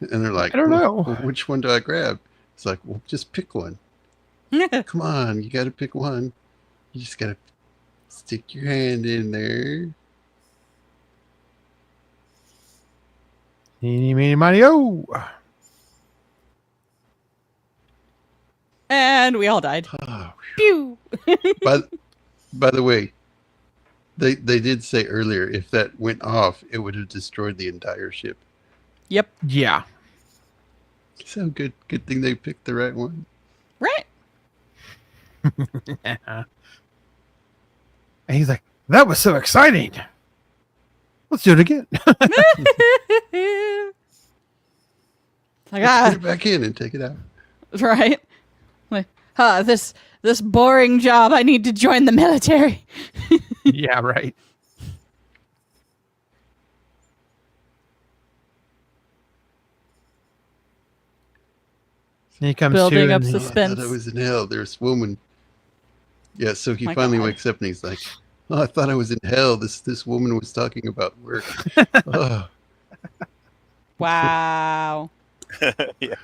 they're like, I don't know. Well, which one do I grab? It's like, well, just pick one. Come on, you got to pick one. You just got to stick your hand in there. Eeny, meeny, miny, oh. And we all died. Oh, Pew! by the way, they did say earlier, if that went off, it would have destroyed the entire ship. Yep. Yeah. So good thing they picked the right one. Right. And he's like, that was so exciting. Let's do it again. Like, Let's put it back in and take it out. right? Like, this boring job. I need to join the military. Yeah, right. And he comes Building to up and he- suspense. I thought I was in hell. There's woman. Yeah, so he My finally God. wakes up and he's like, oh, I thought I was in hell. This woman was talking about work. Oh, Wow. Yeah.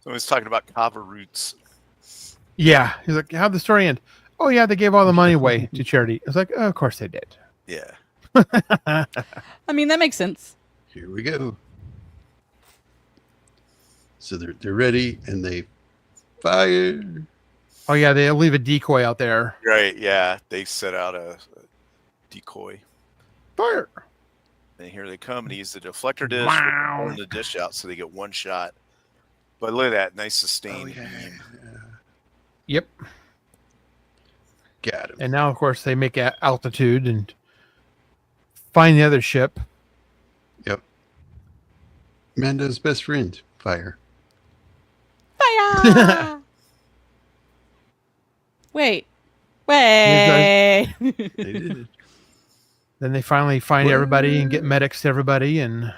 Someone's talking about kava roots. Yeah. He's like, how'd the story end? Oh, yeah, they gave all the money away to charity. I was like, oh, of course they did. Yeah. I mean, that makes sense. here we go. So they're ready and they fire. Oh, yeah, they leave a decoy out there. Right. Yeah. They set out a decoy. Fire. And here they come, and he used the deflector dish, Wow. pulling the dish out so they get one shot. But look at that, nice sustained Oh, yeah. beam. Yep. Got him. And now, of course, they make altitude and find the other ship. Yep. Mando's best friend, fire. Fire! Wait. They did it. Then they finally find everybody and get medics to everybody. And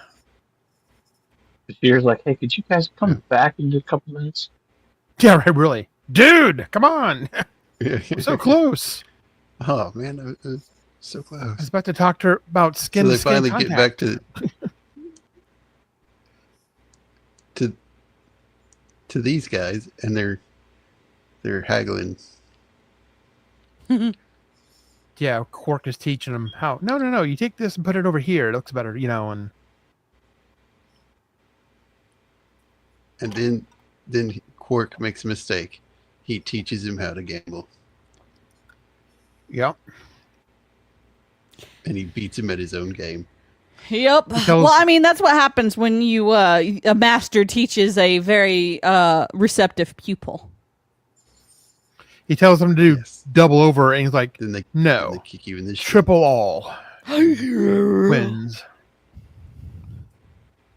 Bashir's like, hey, could you guys come back in a couple minutes? yeah, right, really. Dude, come on. Yeah. We're so close. Oh man, I was so I close. was about to talk to her about skin So to they skin finally contact. get back to these guys, and they're haggling. Yeah, Quark is teaching them how. No. You take this and put it over here. It looks better, and then Quark makes a mistake. He teaches him how to gamble, yep. and he beats him at his own game. Yep. tells- Well, I mean, that's what happens when you a master teaches a very receptive pupil. He tells them to do Yes. double over, and he's like, Then they no, kick you in the shit. triple all wins.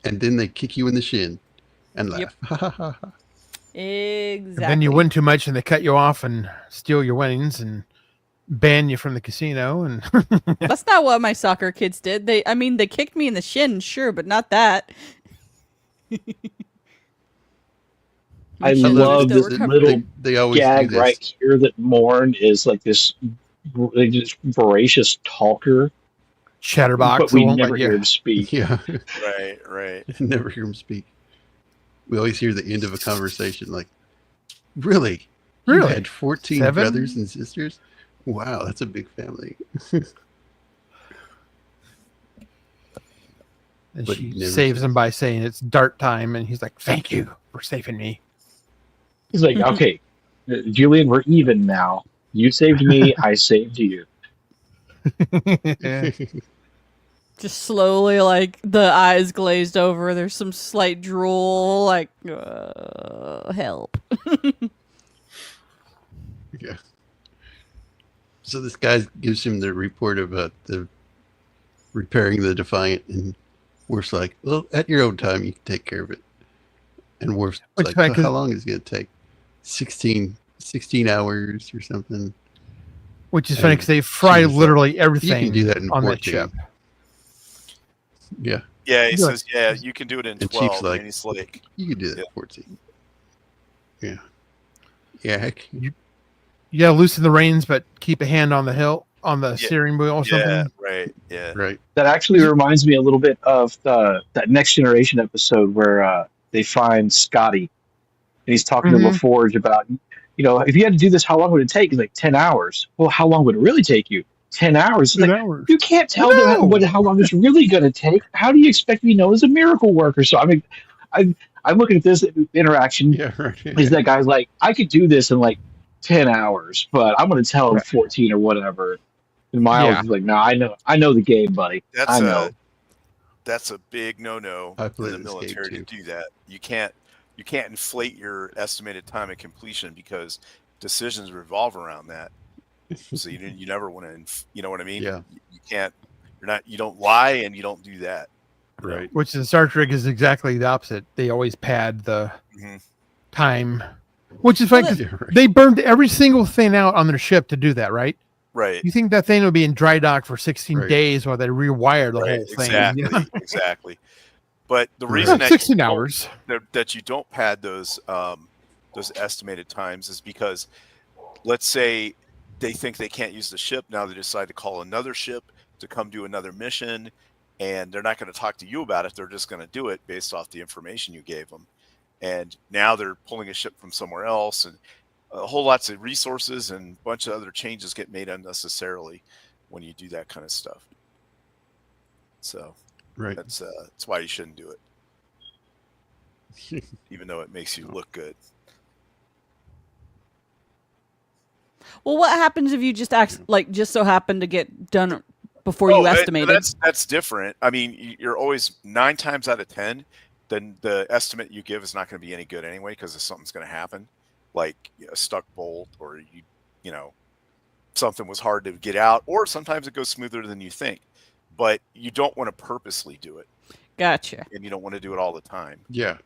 And then they kick you in the shin and laugh. Yep. Exactly. And then you win too much, and they cut you off and steal your winnings and ban you from the casino. And That's not what my soccer kids did. They kicked me in the shin, sure, but not that. I Shit, love still this recovering. little They always gag do this. right here that Morn is like this just voracious talker, Chatterbox, but we won't never let hear you. him speak. Yeah, Right. never hear him speak. We always hear the end of a conversation like, "Really? You Really? had 14 7? brothers and sisters? Wow, that's a big family." And But she he never saves says. him by saying it's dart time, and he's like, "Thank you for saving me." He's like, okay, Julian, we're even now. You saved me, I saved you. Just slowly, like, the eyes glazed over. There's some slight drool, like, help. Yeah. So this guy gives him the report about the repairing the Defiant, and Worf's like, "Well, at your own time, you can take care of it." And Worf's Which like, fact "Well, is- how long is it going to take? 16 hours or something?" Which is funny because they fry she's like, literally You everything can do that in on 14. that ship. Yeah, Yeah, he Yeah. says, yeah, you can do it in And Chief's 12. like- and he's like, you can do that Yeah. in 14. Yeah. Yeah, heck, You gotta loosen the reins, but keep a hand on the Yeah. steering wheel or yeah, something. right, yeah. right. That actually reminds me a little bit of that Next Generation episode where they find Scotty, and he's talking to Mhm. LaForge about, if you had to do this, how long would it take? He's like, 10 hours. Well, how long would it really take you? 10 hours. It's like, you can't tell them how long it's really going to take. How do you expect me to know as a miracle worker? So, I mean, I'm looking at this interaction. Yeah, right. Is that guy's like, I could do this in like 10 hours, but I'm going to tell him Right. 14 or whatever. And Miles Yeah. is like, no, I know the game, buddy. I know. That's a big no-no I in play the this game military to too. do that. You can't inflate your estimated time of completion because decisions revolve around that. So you never want to, you know what I mean? Yeah. You can't. You don't lie and you don't do that. Right. Which in Star Trek is exactly the opposite. They always pad the Mhm. time, which is funny 'cause Yeah, right. they burned every single thing out on their ship to do that, right? Right. You think that thing would be in dry dock for 16 Right. days while they rewire the Right. whole thing? Exactly. you know? Exactly. But the Right. reason that 16 you don't- hours. that you don't pad those estimated times is because, let's say they think they can't use the ship, now they decide to call another ship to come do another mission, and they're not going to talk to you about it. They're just going to do it based off the information you gave them, and now they're pulling a ship from somewhere else, and a whole lots of resources and a bunch of other changes get made unnecessarily when you do that kind of stuff. So Right. that's why you shouldn't do it, even though it makes you look good. Well, what happens if you just just so happen to get done before you estimated? That's different. I mean, you're always 9 times out of 10, then the estimate you give is not going to be any good anyway because something's going to happen, like a stuck bolt, or something was hard to get out, or sometimes it goes smoother than you think. But you don't want to purposely do it, Gotcha. and you don't want to do it all the time, Yeah.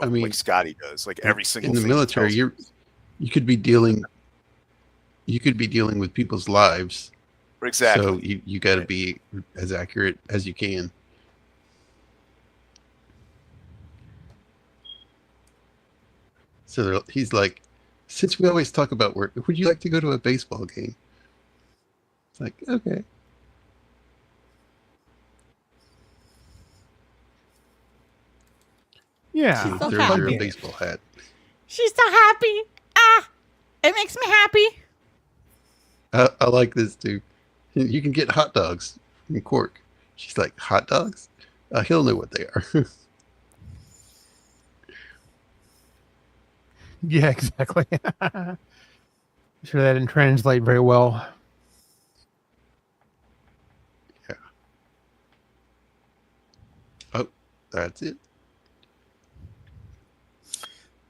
I mean, like Scotty does, like every single in the thing he military, tells you. you could be dealing with people's lives. Exactly. So you got to be as accurate as you can. So he's like, Since we always talk about work, would you like to go to a baseball game? It's like, okay. Yeah. She So throws her a happy. baseball hat. She's so happy. Ah, it makes me happy. I like this too. You can get hot dogs in Cork. She's like, hot dogs? He'll know what they are. Yeah, exactly. Sure, that didn't translate very well. Oh, that's it.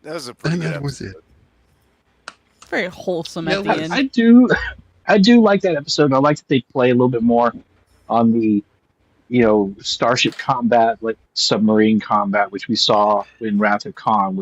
That was a pretty And good that was it. episode. Very wholesome Yeah, at the it was. end. I do like that episode. I like that they play a little bit more on the, starship combat, like submarine combat, which we saw in Wrath of Khan,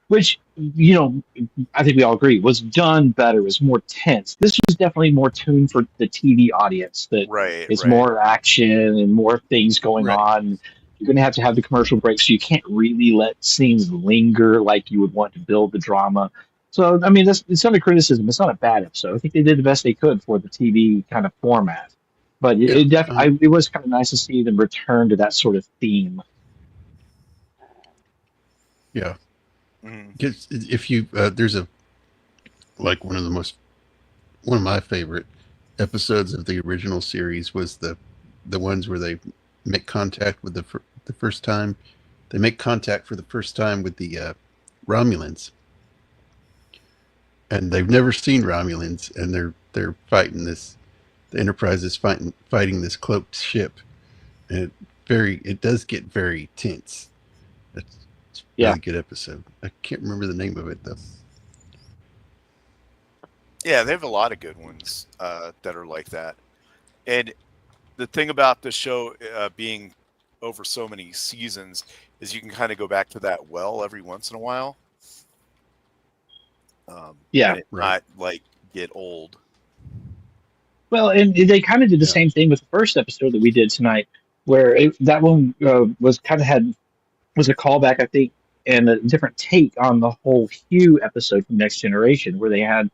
which I think we all agree was done better, was more tense. This was definitely more tuned for the TV audience. That Right, it's right. more action and more things going Right. on. You're going to have the commercial breaks, so you can't really let scenes linger like you would want to build the drama. So, I mean, it's not a criticism. It's not a bad episode. I think they did the best they could for the TV kind of format. But Yeah, it was kind of nice to see them return to that sort of theme. Yeah. Mhm. If you there's one of my favorite episodes of the original series was the ones where they make contact with the first time. They make contact for the first time with the Romulans, and they've never seen Romulans, and they're fighting this. The Enterprise is fighting this cloaked ship, and it does get very tense. It's a really good episode. I can't remember the name of it though. Yeah, they have a lot of good ones that are like that. And the thing about the show being over so many seasons is you can kind of go back to that well every once in a while. And it Right. not like get old. Well, and they kind of did the Yeah. same thing with the first episode that we did tonight, where that one was a callback, I think, and a different take on the whole Hugh episode from Next Generation, where they had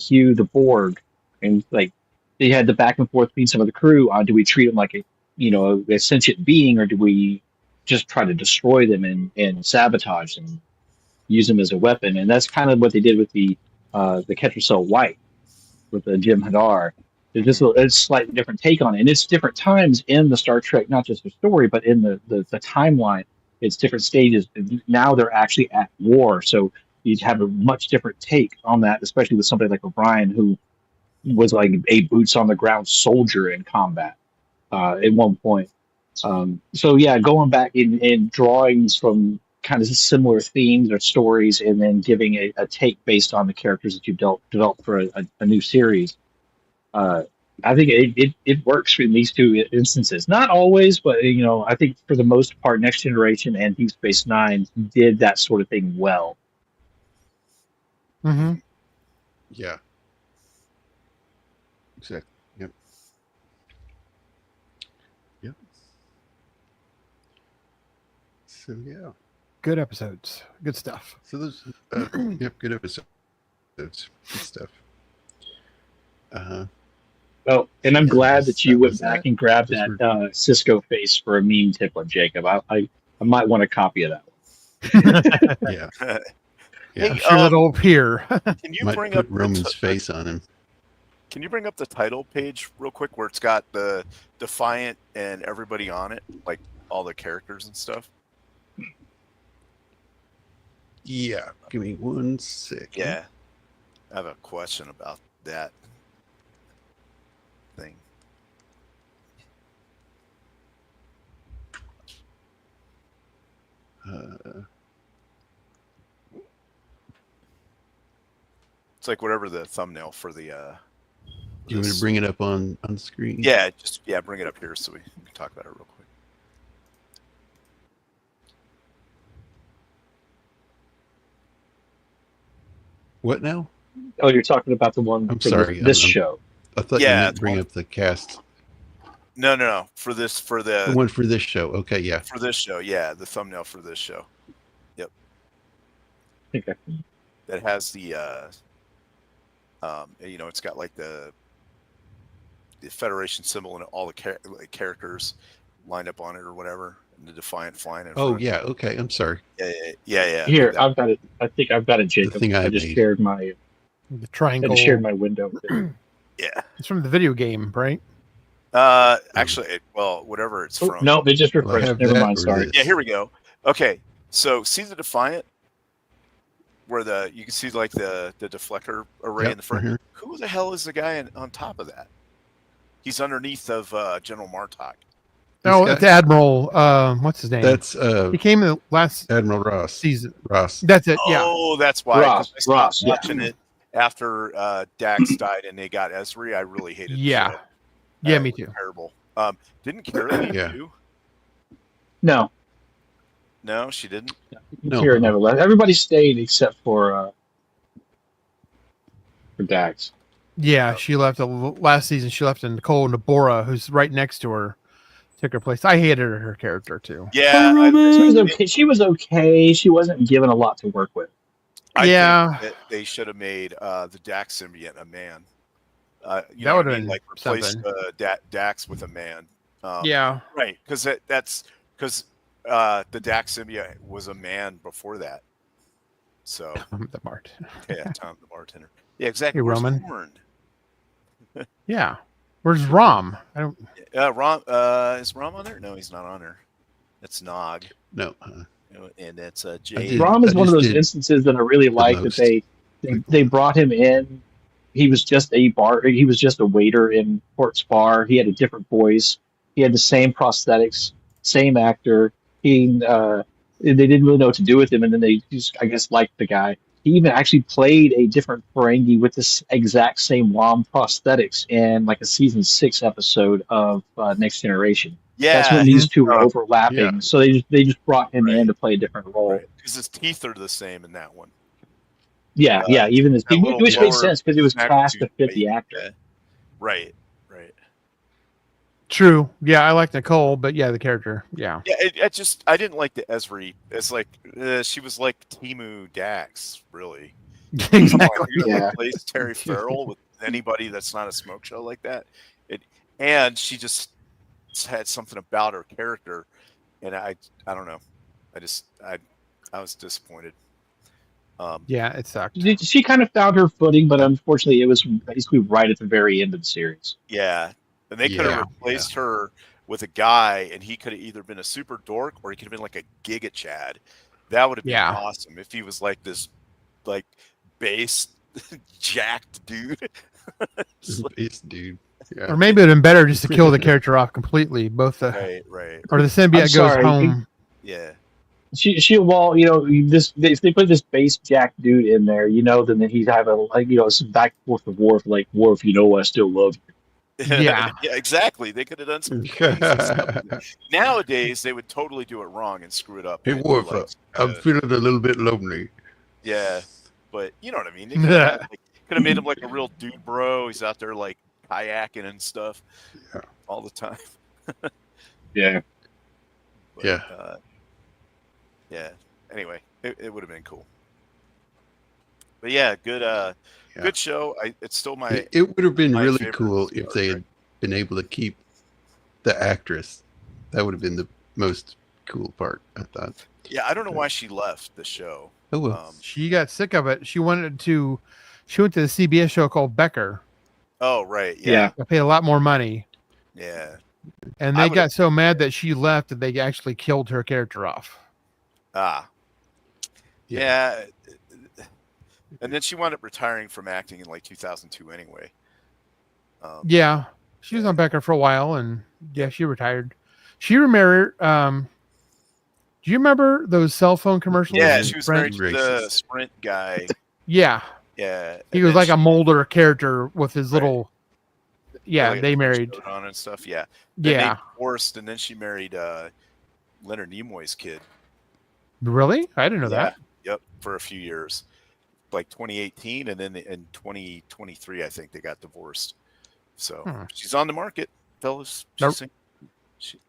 Hugh the Borg, and like they had the back and forth between some of the crew on do we treat him like a sentient being, or do we just try to destroy them and sabotage them, use them as a weapon? And that's kind of what they did with the ketracel White with the Jem'Hadar. It's just a slightly different take on it, and it's different times in the Star Trek, not just the story, but in the timeline. It's different stages. Now they're actually at war, so you'd have a much different take on that, especially with somebody like O'Brien, who was like a boots on the ground soldier in combat at one point. So yeah, going back in drawings from kind of similar themes or stories, and then giving a take based on the characters that you've developed for a new series. I think it works in these two instances. Not always, but I think for the most part, Next Generation and Deep Space Nine did that sort of thing well. Mm-hmm. Yeah. Exactly. Yep. Yep. So yeah. Good episodes. Good stuff. So those yep, good episodes. Good stuff. Oh, and I'm Yeah, glad that you that went was back that. and grabbed Those that Cisco face for a meme template, Jacob. I might want a copy of that one. Yeah. Hey, Yeah. Sure, that'll appear. Can you Might bring put up Roman's face on him. Can you bring up the title page real quick where it's got the Defiant and everybody on it, like all the characters and stuff? Yeah. Give me 1 second. Yeah. I have a question about that thing. It's like whatever the thumbnail for the Do you want me to bring it up on screen? Yeah, bring it up here so we can talk about it real quick. What now? Oh, you're talking about the one I'm for sorry, this I'm- show. I thought you Yeah, meant bring up the cast. No. For The the one for this show. Okay, yeah. for this show, yeah, the thumbnail for this show. I think I can that has the it's got like the Federation symbol and all the characters lined up on it or whatever, and the Defiant flying in Oh front. yeah, okay. I'm sorry. Yeah. Here, I've got it. I think I've got it, Jacob. thing I just made. shared my. The I triangle. just shared my window. Yeah. It's from the video game, right? Actually, whatever it's Oh, from. no, it just Well, I refreshed. have Never that mind. or Sorry. this. Yeah, here we go. Okay, so see the Defiant, where you can see like the deflector array Yep, in the front. right here. Who the hell is the guy on top of that? He's underneath of General Martok. Oh, guy? it's Admiral. What's his name? That's he came in the last Admiral Ross. season. Ross. That's it. Yeah. Oh, that's why. 'cause I Ross, stopped yeah. watching it after Dax died and they got Ezri. I really hated the Yeah. show. Yeah, It me was too. Terrible. Didn't Kira leave Yeah. too? No, No, she didn't. No. Kira never left. Everybody stayed except for Dax. Yeah, she left last season. She left, and Nicole Nabora, who's right next to her, took her place. I hated her character too. Yeah, She was okay. She was okay. She wasn't given a lot to work with. I Yeah. think that they should have made the Dax symbiote a man. That would have been like replace something. Dax with a man. Yeah. Right, because that's because the Dax symbiote was a man before that. So The Mart. yeah, Tom the bartender. Yeah, exactly. Hey, Where's Roman. Horn? Yeah. Where's Rom? I don't. Rom is Rom on there? No, he's not on there. That's Nog. No. And that's did- Jade. Rom is I one of just those did instances that I really like that most. they brought him in. He was just a waiter in Port's bar. He had a different voice. He had the same prosthetics, same actor. They didn't really know what to do with him, and then they just, I guess, liked the guy. He even actually played a different Ferengi with this exact same Rom prosthetics in like a season 6 episode of Next Generation. Yeah, That's when these two were overlapping. yeah. So they just brought him Right. in to play a different role. because his teeth are the same in that one. Yeah, even his that team, little which made lower sense because it was cast to magnitude fit the weight. actor. Yeah. Right. True. Yeah, I like Nicole, but yeah, the character. Yeah. Yeah, I didn't like the Ezri. It's like she was like Timu Dax, really. Come Exactly. on, you Yeah. replace Terry Farrell with anybody that's not a smoke show like that. And she just had something about her character, and I don't know. I was disappointed. Yeah, it sucked. She kind of found her footing, but unfortunately, it was basically right at the very end of the series. Yeah, and they could have Yeah. replaced her with a guy, and he could have either been a super dork or he could have been like a Giga Chad. That would have been Yeah. awesome if he was like this, like base jacked dude. Space dude. Yeah. Or maybe it would have been better just to kill the character off completely. Both the Right. or the symbiote I'm goes sorry. home. Yeah. If they put this base jack dude in there, then he'd have some back and forth with Worf, like Worf, I still love you. Yeah. Yeah, exactly. They could have done some crazy stuff. Nowadays, they would totally do it wrong and screw it up. Hey, and, Worf, like, I'm feeling a little bit lonely. yeah, but you know what I mean. They could have made him like a real dude, bro. He's out there like kayaking and stuff all the time. Yeah. But, Yeah. Yeah. Anyway, it would have been cool. But yeah, good show. It's still my. It would have been my really favorite cool Star if they had Trek. been able to keep the actress. That would have been the most cool part, I thought. Yeah, I don't know why she left the show. Oh well. She got sick of it. She went to the CBS show called Becker. Oh right, Yeah. They paid a lot more money. yeah. And I they would've- got so mad that she left that they actually killed her character off. Yeah. And then she wound up retiring from acting in like 2002 anyway. Yeah. She was on Becker for a while and she retired. She remarried. Do you remember those cell phone commercials? Yeah, she was Sprint? married to the Racist. Sprint guy. Yeah. Yeah. He and was then like a Mulder character with his little. Yeah, like, they married. shirt on and stuff. Yeah. Then Yeah. They divorced, and then she married Leonard Nimoy's kid. Really? I didn't know that. Yep, for a few years, like 2018, and then in 2023, I think they got divorced. So she's on the market, fellas. Nope. She's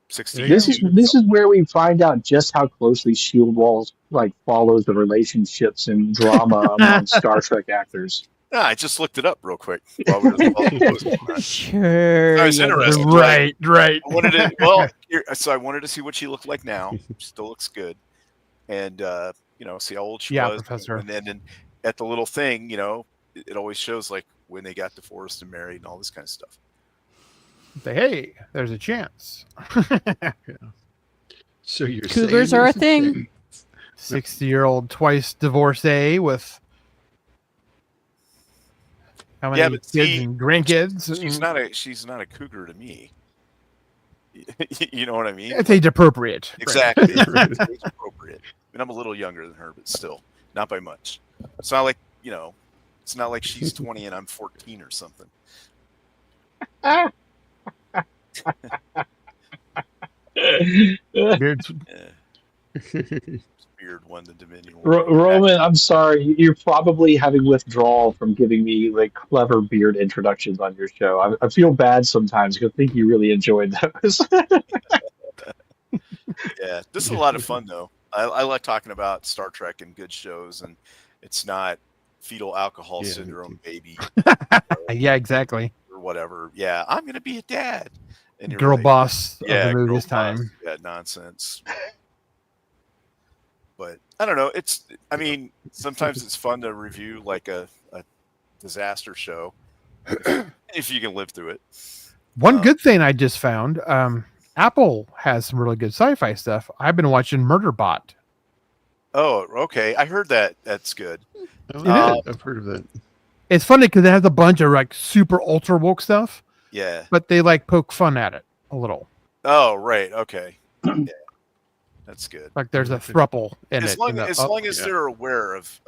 60 There you years. go. This is where we find out just how closely Shieldwall like follows the relationships and drama among Star Trek actors. I just looked it up real quick while we were Sure. I was yeah, interested. Right. I wanted to, so I wanted to see what she looked like now. She still looks good, and see how old she was. Professor. And then at the little thing, it always shows like when they got divorced and married and all this kind of stuff. Say, hey, there's a chance. So you're Cougars saying are a there's thing? 60-year-old twice divorcee with how many but kids see, and grandkids? She's not a cougar to me. You know what I mean? It's age appropriate. Exactly. It's age appropriate. I mean, I'm a little younger than her, but still, not by much. It's not like it's not like she's 20 and I'm 14 or something. Beard's Beard won the Dominion War. Roman, I'm sorry. You're probably having withdrawal from giving me like clever beard introductions on your show. I feel bad sometimes because I think you really enjoyed those. Yeah, this is a lot of fun though. I like talking about Star Trek and good shows, and it's not fetal alcohol syndrome, baby. yeah, exactly. Or whatever. Yeah, I'm gonna be a dad. And Girl boss of the movie girl this time. boss. Yeah, nonsense. But I don't know. Sometimes it's fun to review like a disaster show if you can live through it. One good thing I just found, Apple has some really good sci-fi stuff. I've been watching Murderbot. Oh, okay. I heard that. That's good. Oh, I've heard of that. It's funny because it has a bunch of like super ultra woke stuff, Yeah. but they like poke fun at it a little. Oh, right. Okay. Yeah. That's good. Like there's a thruple in As it. long as they're aware of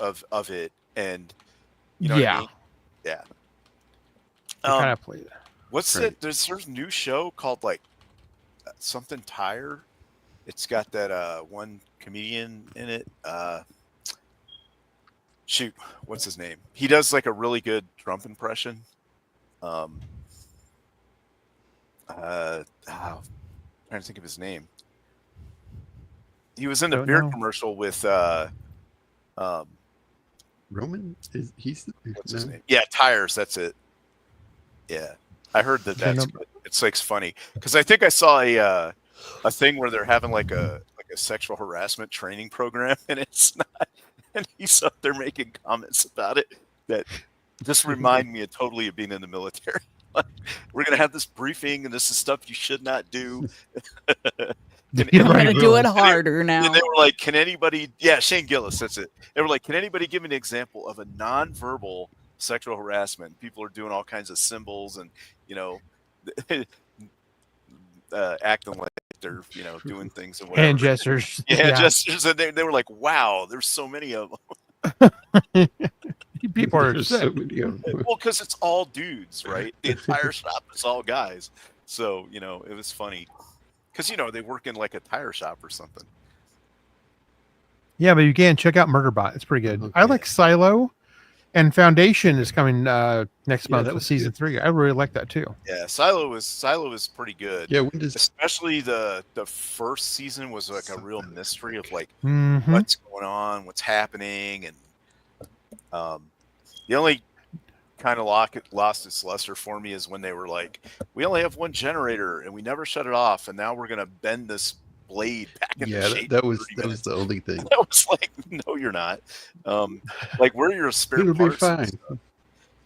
it, and you know what I mean? Yeah. Kind of play that. What's it? There's a new show called like something Tire. It's got that one comedian in it. Shoot, what's his name? He does like a really good Trump impression. Trying to think of his name. He was in the beer commercial with Roman? What's his name? Yeah, Tires. That's it. Yeah, I heard that's good. It's like funny because I think I saw a thing where they're having like a sexual harassment training program, and it's not. And he's up there making comments about it that just remind me totally of being in the military. Like, we're gonna have this briefing, and this is stuff you should not do. I'm gonna do it harder now. And they were like, "Can anybody?" Yeah, Shane Gillis. That's it. They were like, "Can anybody give me an example of a nonverbal sexual harassment?" People are doing all kinds of symbols and acting like they're doing things and whatever. Hand gestures. Yeah, gestures. And they were like, "Wow, there's so many of them." People are There's sick. so many of them. Well, because it's all dudes, right? The entire shop is all guys. So it was funny because they work in like a tire shop or something. Yeah, but you can check out Murderbot. It's pretty good. Okay. I like Silo, and Foundation is coming next month that with was season good. 3. I really like that too. Yeah, Silo is pretty good. Yeah, when does Especially the first season was like a real mystery of like Mhm. what's going on, what's happening, and the only kind of lost its luster for me is when they were like, we only have one generator and we never shut it off, and now we're gonna bend this blade back in the shape. that was 30 minutes. the only thing. That was like, no, you're not. Like, where are your spare It'll be parts? fine.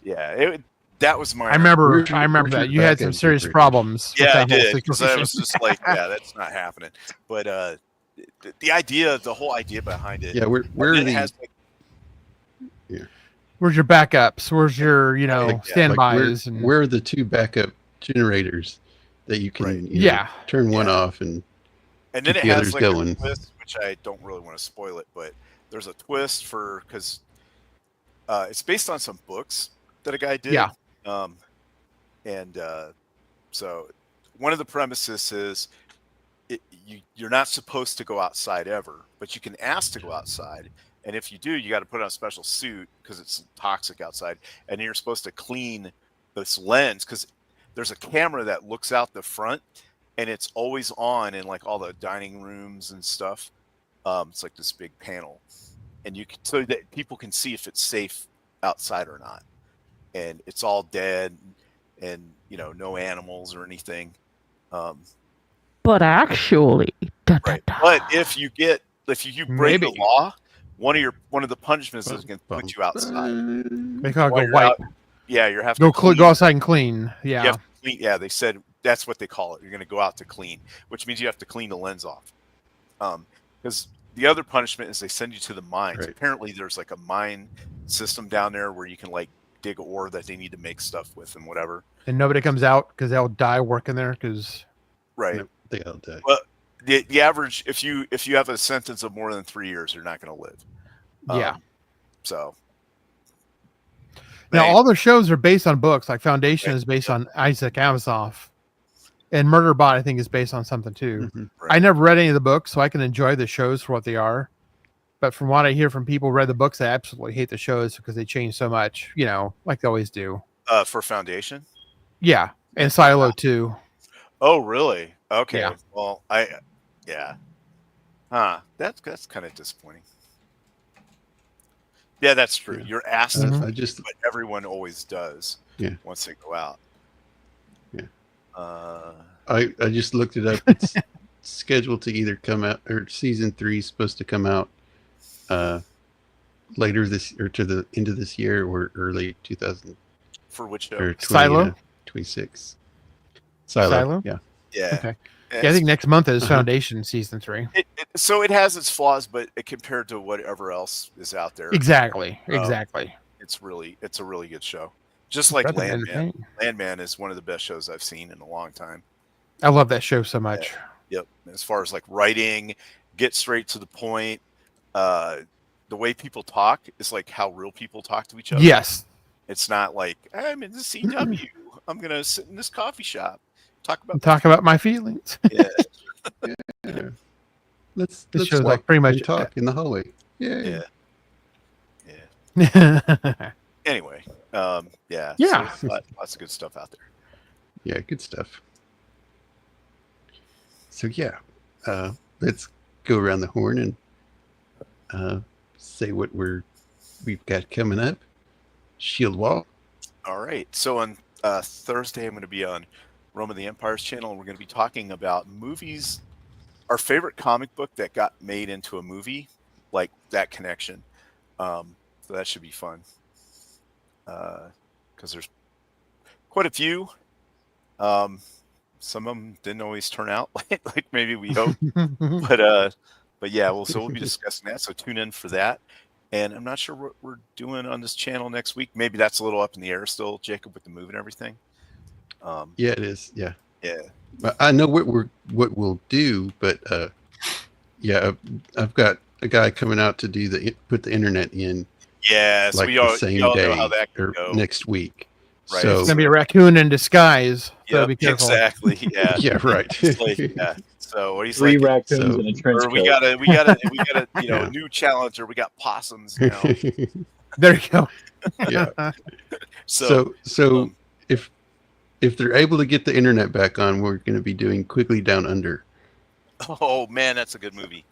Yeah, that was my. I remember Where's that you had some backup serious generator? problems. with Yeah, I that whole did, because I situation. was just like, yeah, that's not happening. But the whole idea behind it. Yeah, where are it the has, like, Where's your backups? Where's your standbys? and where are the two backup generators that you can Right. turn one Yeah. off and and then keep it the has others like going. a twist, which I don't really want to spoil it, but there's a twist because it's based on some books that a guy did. Yeah. So one of the premises is you're not supposed to go outside ever, but you can ask to go outside. And if you do, you got to put on a special suit because it's toxic outside. And you're supposed to clean this lens because there's a camera that looks out the front and it's always on in like all the dining rooms and stuff. It's like this big panel, and you can, so that people can see if it's safe outside or not. And it's all dead, and no animals or anything. But actually, Right. But if you break the Maybe. law, one of the punishments is going to put you outside. They call it While go you're wipe. out- yeah, you're having Go to clean. go outside and clean. Yeah. You have to clean. Yeah, they said that's what they call it. You're going to go out to clean, which means you have to clean the lens off. Because the other punishment is they send you to the mines. Right. Apparently, there's like a mine system down there where you can like dig ore that they need to make stuff with and whatever. And nobody comes out because they'll die working there. Because Right. No, they all die. Well, the average, if you have a sentence of more than 3 years, you're not going to live. yeah. So. Now They- all their shows are based on books. Like Foundation is based on Isaac Asimov, and Murderbot I think is based on something too. Mhm. Right. I never read any of the books, so I can enjoy the shows for what they are. But from what I hear from people who read the books, they absolutely hate the shows because they change so much. Like they always do. for Foundation. Yeah, and Silo too. Oh, really? Okay. Yeah. Well, yeah. That's kind of disappointing. Yeah, that's true. Yeah. You're asked Mhm. to, I just but everyone always does. Yeah. Once they go out. Yeah. I I just looked it up. It's scheduled to either come out, or season 3 is supposed to come out later this, or to the end of this year, or early 2000 for which or 20, Silo? 26. Silo? Yeah. yeah. Okay. Yeah, I think next month is Uh-huh. Foundation season 3. So it has its flaws, but compared to whatever else is out there, Exactly. Oh. Exactly. it's a really good show. Just like Better than Landman. anything. Landman is one of the best shows I've seen in a long time. I love that show so much. Yep. As far as like writing, get straight to the point. The way people talk is like how real people talk to each other. Yes. It's not like I'm in the CW. I'm gonna sit in this coffee shop, talk about Talk about my feelings. yeah. Yeah. Let's This let's show's walk like pretty much and talk in the hallway. Yeah. Yeah. Anyway, yeah. Yeah. So lots of good stuff out there. Yeah, good stuff. So yeah, let's go around the horn and say what we've got coming up. Shieldwall. All right. So on Thursday, I'm going to be on Rome of the Empire's channel, and we're going to be talking about movies. Our favorite comic book that got made into a movie, like that connection. So that should be fun. Because there's quite a few. Some of them didn't always turn out like maybe we hoped. But yeah, so we'll be discussing that. So tune in for that. And I'm not sure what we're doing on this channel next week. Maybe that's a little up in the air still, Jacob, with the move and everything. Yeah, it is. Yeah. Yeah. I know what we'll do, but yeah, I've got a guy coming out to put the internet in. Yeah, so like we all, the same we all day know how that or can go. next week. Right. So It's gonna be a raccoon in disguise. So Yep, be careful. exactly. Yeah. yeah, right. It's like, yeah. So what do you Three think? raccoons so- in a trench Or coat. we got a Yeah. a new challenger. We got possums now. There you go. Yeah. So So um, if they're able to get the internet back on, we're going to be doing Quickly Down Under. oh man, that's a good movie.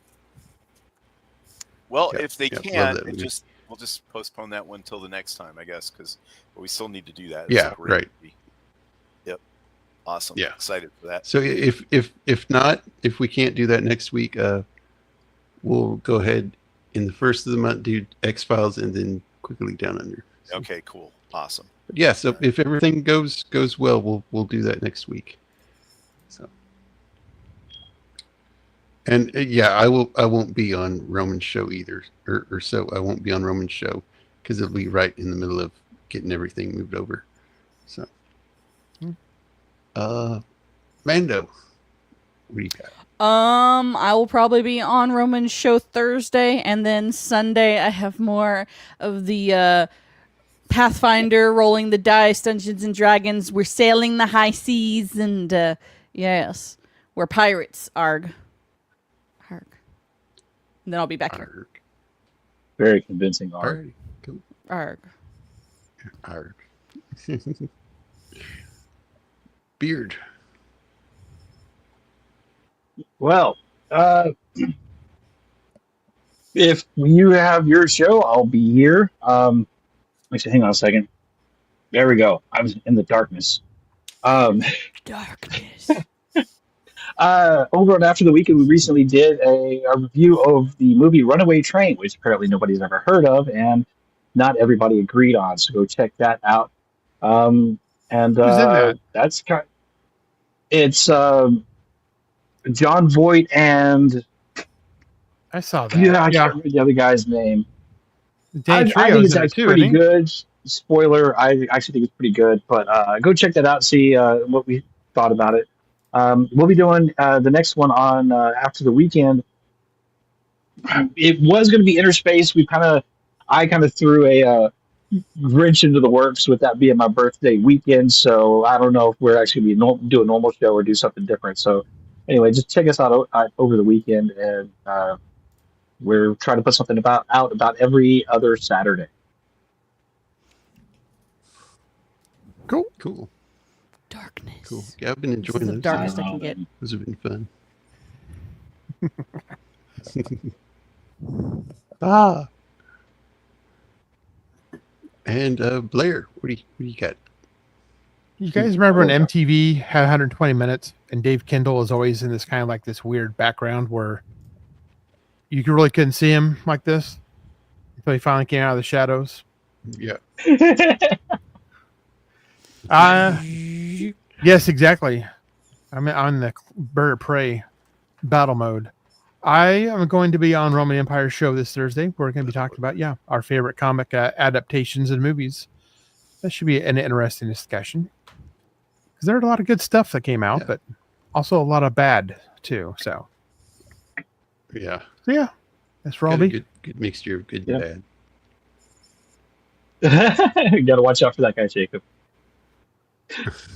Well, Yep, if they yep, love can't, that movie. we'll just postpone that one till the next time, I guess, because we still need to do that. Yeah, a great right. movie. Yep. Awesome. Yeah. Excited for that. So if not, if we can't do that next week, we'll go ahead in the first of the month do X-Files and then Quickly Down Under. So, Okay. Cool. Awesome. but yeah, so if everything goes well, we'll do that next week. So and yeah, I won't be on Roman's show either, or so I won't be on Roman's show because it'll be right in the middle of getting everything moved over. So Mando, what do you got? I will probably be on Roman's show Thursday, and then Sunday I have more of the Pathfinder, rolling the dice, Dungeons and Dragons. We're sailing the high seas, and yes, we're pirates. Arg. Arg. And then I'll be back here. Arg. Very convincing art. Alrighty, cool. Arg. Arg. Beard. Well, if you have your show, I'll be here. Actually, hang on a second. There we go. I was in the darkness. Darkness. Over on After the Weekend, we recently did a review of the movie Runaway Train, which apparently nobody's ever heard of, and not everybody agreed on. So go check that out. And Who's in that? that's it's John Voight and I saw that. I can't remember the other guy's name. I Dan think Trejo's it's in it actually too, pretty isn't he? good. Spoiler, I actually think it's pretty good, but go check that out, see what we thought about it. We'll be doing the next one on After the Weekend. It was going to be Interspace. I kind of threw a wrench into the works with that being my birthday weekend, so I don't know if we're actually going to do a normal show or do something different. So anyway, just check us out over the weekend, and we're trying to put something out about every other Saturday. Cool. Darkness. Cool. Yeah, I've been This is enjoying the those. darkest I can get. Those have been fun. And Blair, what do you got? You guys remember when MTV had 120 minutes and Dave Kendall is always in this kind of like this weird background where you really couldn't see him like this until he finally came out of the shadows? Yeah. Yes, exactly. I'm in the bird of prey battle mode. I am going to be on Roman Empire show this Thursday. We're going to be talking about, our favorite comic adaptations and movies. That should be an interesting discussion. Because there are a lot of good stuff that came out, but also a lot of bad too. So, yeah, that's where I'll be. Good mixture of good and bad. You got to watch out for that guy, Jacob.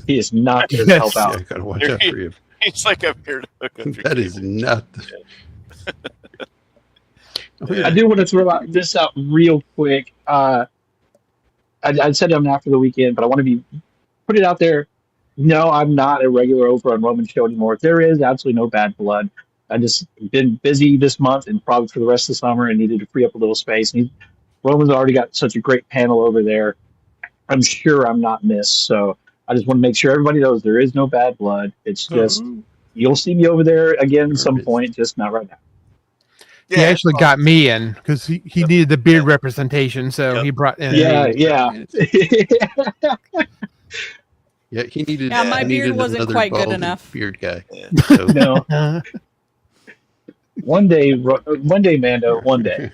He is not here to help out. Yeah, gotta watch out for you. He's like up here to hook up your That is not. I do want to throw this out real quick. I said I'm After the Weekend, but I want to put it out there. No, I'm not a regular over on Roman's show anymore. There is absolutely no bad blood. I just been busy this month and probably for the rest of the summer and needed to free up a little space. And Roman's already got such a great panel over there. I'm sure I'm not missed. So I just want to make sure everybody knows there is no bad blood. It's just you'll see me over there again at some point, just not right now. Yeah, he actually got me in because he needed the beard representation, so he brought in. Yeah, he needed. Yeah, my beard wasn't quite good enough. Beard guy. So. No. One day, Mando. One day.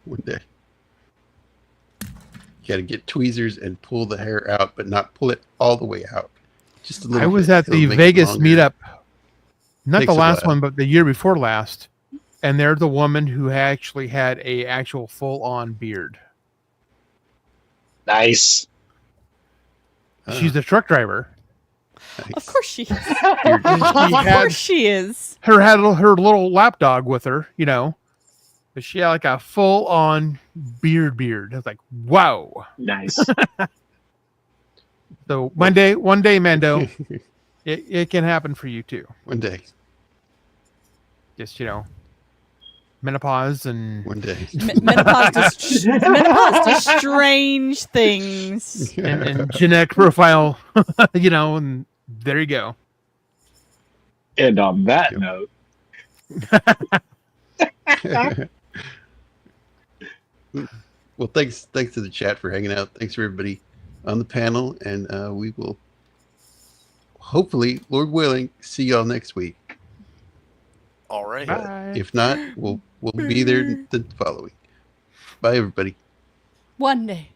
One day. You got to get tweezers and pull the hair out, but not pull it all the way out. Just a little. I was bit. at the Vegas meetup, not the last one, but the year before last, and they're the woman who actually had a actual full-on beard. Nice. She's a truck driver. Nice. Of course she is. Of course she is. Had her little lapdog with her, but she had like a full-on beard. I was like, wow. Nice. So one day, Mando, it can happen for you too. One day. Just menopause and one day. Menopause does strange things. and genetic profile, and there you go. And on that note. Well, thanks to the chat for hanging out. Thanks for everybody on the panel, and we will hopefully, Lord willing, see y'all next week. All right. Bye. If not, we'll be there the following. Bye, everybody. One day.